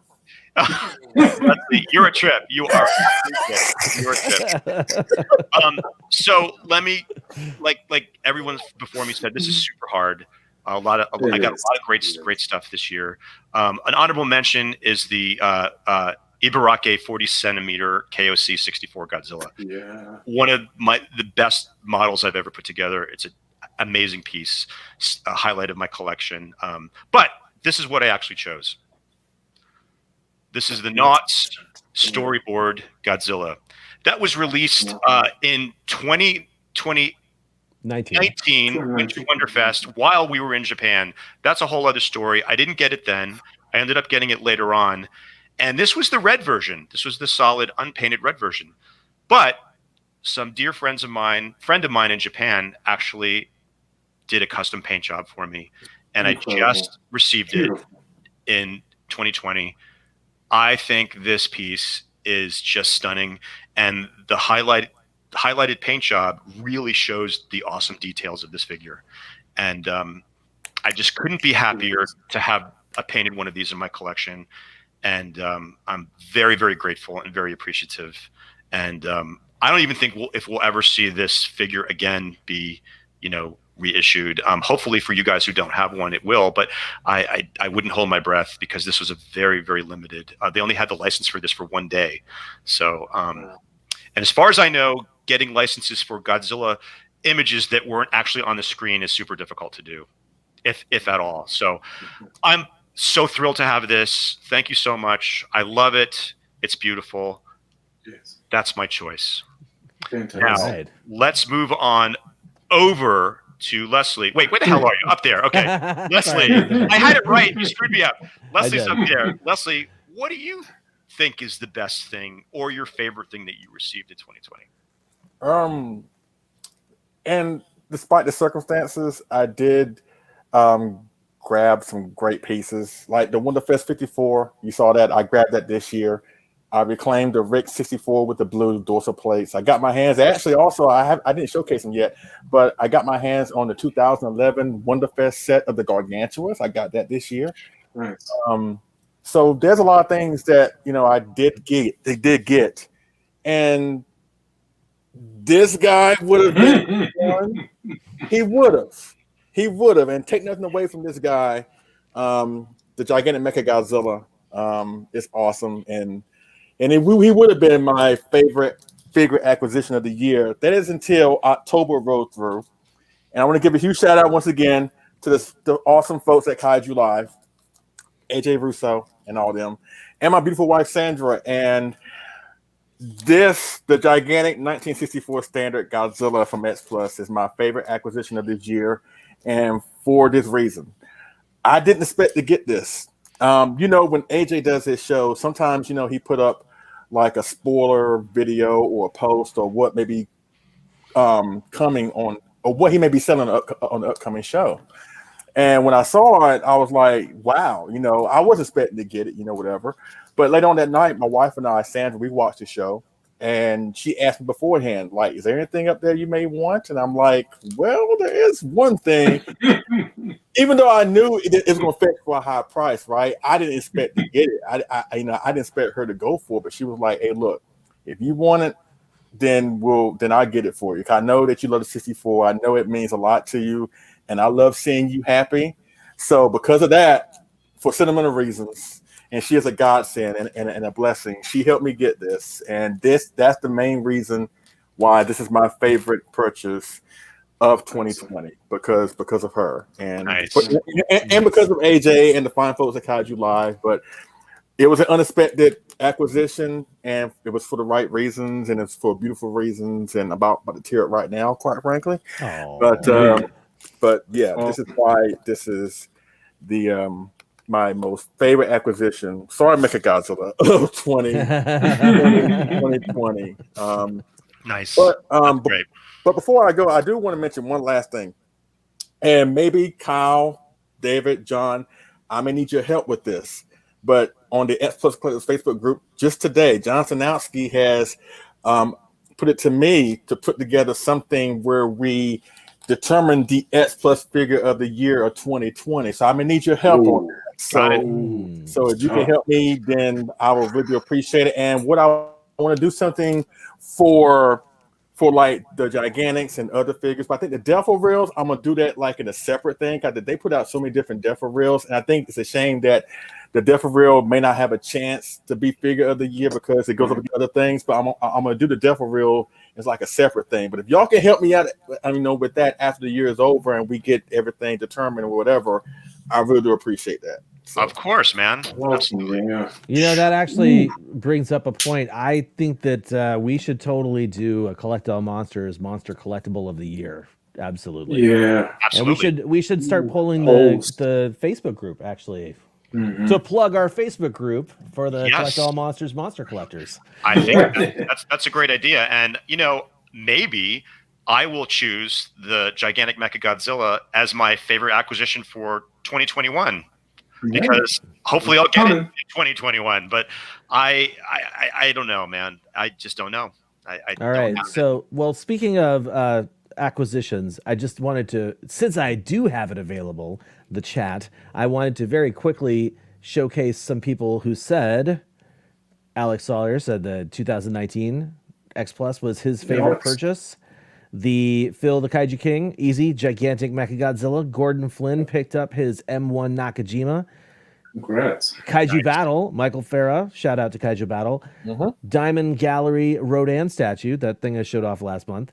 You're a trip. You are. You're a trip. So let me, like everyone before me said, this is super hard. I got a lot of great stuff this year. An honorable mention is the Ibaraki 40 centimeter KOC 64 Godzilla. Yeah. One of the best models I've ever put together. It's an amazing piece, a highlight of my collection. But this is what I actually chose. This is the Knots storyboard Godzilla. That was released in 2019 Winter Wonderfest while we were in Japan. That's a whole other story. I didn't get it then. I ended up getting it later on. And this was the red version. This was the solid, unpainted red version. But some dear friend of mine in Japan actually did a custom paint job for me. And incredible. I just received it in 2020. I think this piece is just stunning. And the highlight highlighted paint job really shows the awesome details of this figure. And I just couldn't be happier to have a painted one of these in my collection. And I'm very, very grateful and very appreciative. And I don't even think if we'll ever see this figure again be, reissued. Hopefully for you guys who don't have one, it will. But I wouldn't hold my breath because this was a very, very limited. They only had the license for this for 1 day. So, and as far as I know, getting licenses for Godzilla images that weren't actually on the screen is super difficult to do, if at all. So I'm so thrilled to have this. Thank you so much. I love it. It's beautiful. Yes. That's my choice. Fantastic. Now, let's move on over to Leslie. Wait, where the hell are you? Up there. Okay. Leslie. I had it right. You screwed me up. Leslie's up there. Leslie, what do you think is the best thing or your favorite thing that you received in 2020? And despite the circumstances, I did grab some great pieces. Like the Wonderfest 54, you saw that. I grabbed that this year. I reclaimed the Rick 64 with the blue dorsal plates. I got my hands, actually also, I didn't showcase them yet, but I got my hands on the 2011 Wonderfest set of the Gargantuas. I got that this year. Nice. So there's a lot of things that, I did get. And this guy would have been one. He would have. And take nothing away from this guy. The gigantic Mechagodzilla is awesome. And he would have been my favorite figure acquisition of the year. That is until October rolled through. And I want to give a huge shout out once again to the awesome folks at KAIJU Live, AJ Russo and all them, and my beautiful wife Sandra. And the gigantic 1964 standard Godzilla from X Plus is my favorite acquisition of this year. And for this reason, I didn't expect to get this. When AJ does his show, sometimes, he put up like a spoiler video or a post or what may be coming on, or what he may be selling on the upcoming show. And when I saw it, I was like, wow, I was expecting to get it, whatever. But later on that night, my wife and I, Sandra, we watched the show. And she asked me beforehand, like, is there anything up there you may want? And I'm like, well, there is one thing. Even though I knew it was going to fetch for a high price, right? I didn't expect to get it. I didn't expect her to go for it. But she was like, hey, look, if you want it, then I'll get it for you. I know that you love the 64. I know it means a lot to you. And I love seeing you happy. So because of that, for sentimental reasons, and she is a godsend and a blessing. She helped me get this, and that's the main reason why this is my favorite purchase of 2020 because of her, and nice. and because of AJ and the fine folks at KAIJU Live. But it was an unexpected acquisition, and it was for the right reasons, and it's for beautiful reasons, and about to tear it right now, quite frankly. But yeah, this is why this is the my most favorite acquisition. Sorry, Mechagodzilla of 2020. Nice. But great. But before I go, I do want to mention one last thing. And maybe Kyle, David, John, I may need your help with this. But on the X Plus Collectors Facebook group, just today, John Sanowski has put it to me to put together something where we determine the X Plus figure of the year of 2020. So I may need your help on that. So if you can help me, then I will really appreciate it. And what I want to do something for like the Gigantics and other figures, but I think the Defo Reels, I'm gonna do that like in a separate thing because they put out so many different Defo Reels, and I think it's a shame that the Defo Reel may not have a chance to be figure of the year because it goes up with other things. But I'm gonna do the Defo Reel as like a separate thing. But if y'all can help me out, with that after the year is over and we get everything determined or whatever, I really do appreciate that. So. Of course, man. Absolutely. Yeah. That actually brings up a point. I think that we should totally do a Collect All Monsters Monster Collectible of the Year. Absolutely. Yeah. Absolutely. And we should start pulling the Facebook group actually to plug our Facebook group for the Collect All Monsters Monster Collectors. I think that's a great idea. And maybe I will choose the gigantic Mechagodzilla as my favorite acquisition for 2021. Because hopefully I'll get it in 2021, but I don't know, man. I just don't know. All right. So, well, speaking of acquisitions, I just wanted to, since I do have it available, the chat, I wanted to very quickly showcase some people who said, Alex Sawyer said the 2019 X Plus was his favorite purchase. The Phil the Kaiju King, easy, gigantic Mechagodzilla. Gordon Flynn picked up his M1 Nakajima. Congrats. Kaiju Battle, Michael Farah, shout out to Kaiju Battle. Diamond Gallery Rodan statue, that thing I showed off last month.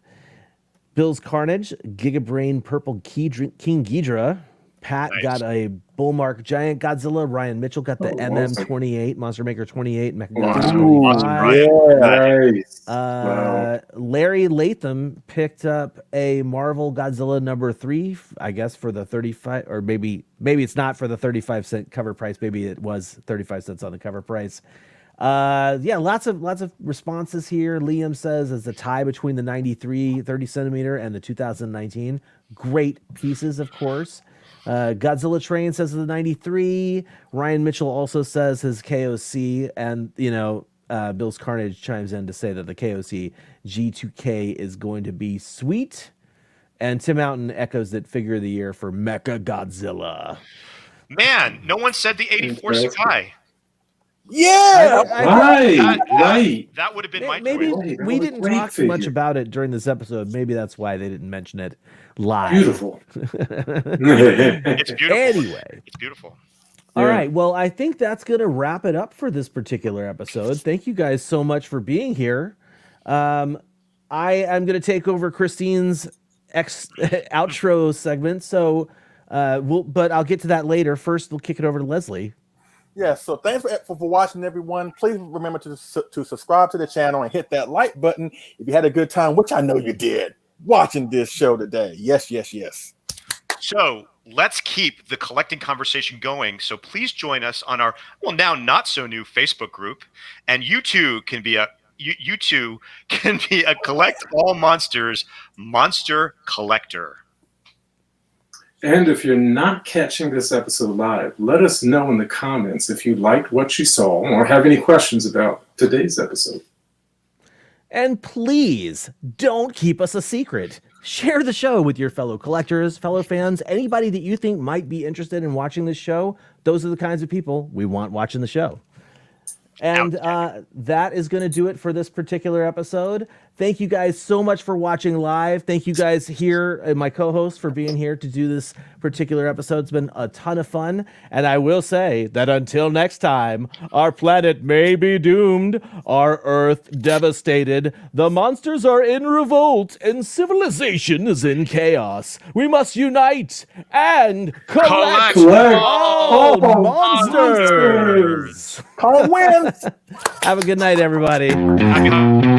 Bill's Carnage, Gigabrain Purple King Ghidra. Pat got a Bullmark Giant Godzilla. Ryan Mitchell got the MM28, Monster Maker 28, Mechagodzilla. Larry Latham picked up a Marvel Godzilla #3, I guess for the 35, or maybe it's not for the 35-cent cover price. Maybe it was 35 cents on the cover price. Yeah, lots of responses here. Liam says as the tie between the 93 30 centimeter and the 2019. Great pieces, of course. Godzilla Train says the 93. Ryan Mitchell also says his KOC, and Bill's Carnage chimes in to say that the KOC G2K is going to be sweet. And Tim Mountain echoes that figure of the year for Mechagodzilla. Man, no one said the 84 Sakai. Yeah, that would have been my maybe choice. we didn't talk too much about it during this episode. Maybe that's why they didn't mention it live. Beautiful. It's beautiful. Anyway, it's beautiful. All right. Well, I think that's going to wrap it up for this particular episode. Thank you guys so much for being here. I am going to take over Christine's outro segment. So, but I'll get to that later. First, we'll kick it over to Leslie. Yeah, so thanks for watching, everyone. Please remember to subscribe to the channel and hit that like button if you had a good time, which I know you did, watching this show today. Yes, yes, yes. So let's keep the collecting conversation going. So please join us on our, well, now not so new Facebook group, and you too can be a Collect All Monsters monster collector. And if you're not catching this episode live, let us know in the comments if you liked what you saw or have any questions about today's episode. And please don't keep us a secret. Share the show with your fellow collectors, fellow fans, anybody that you think might be interested in watching this show. Those are the kinds of people we want watching the show. And that is going to do it for this particular episode. Thank you guys so much for watching live. Thank you guys here, and my co-host, for being here to do this particular episode. It's been a ton of fun. And I will say that until next time, our planet may be doomed, our Earth devastated, the monsters are in revolt, and civilization is in chaos. We must unite and collect all monsters. Call wins. Have a good night, everybody. Happy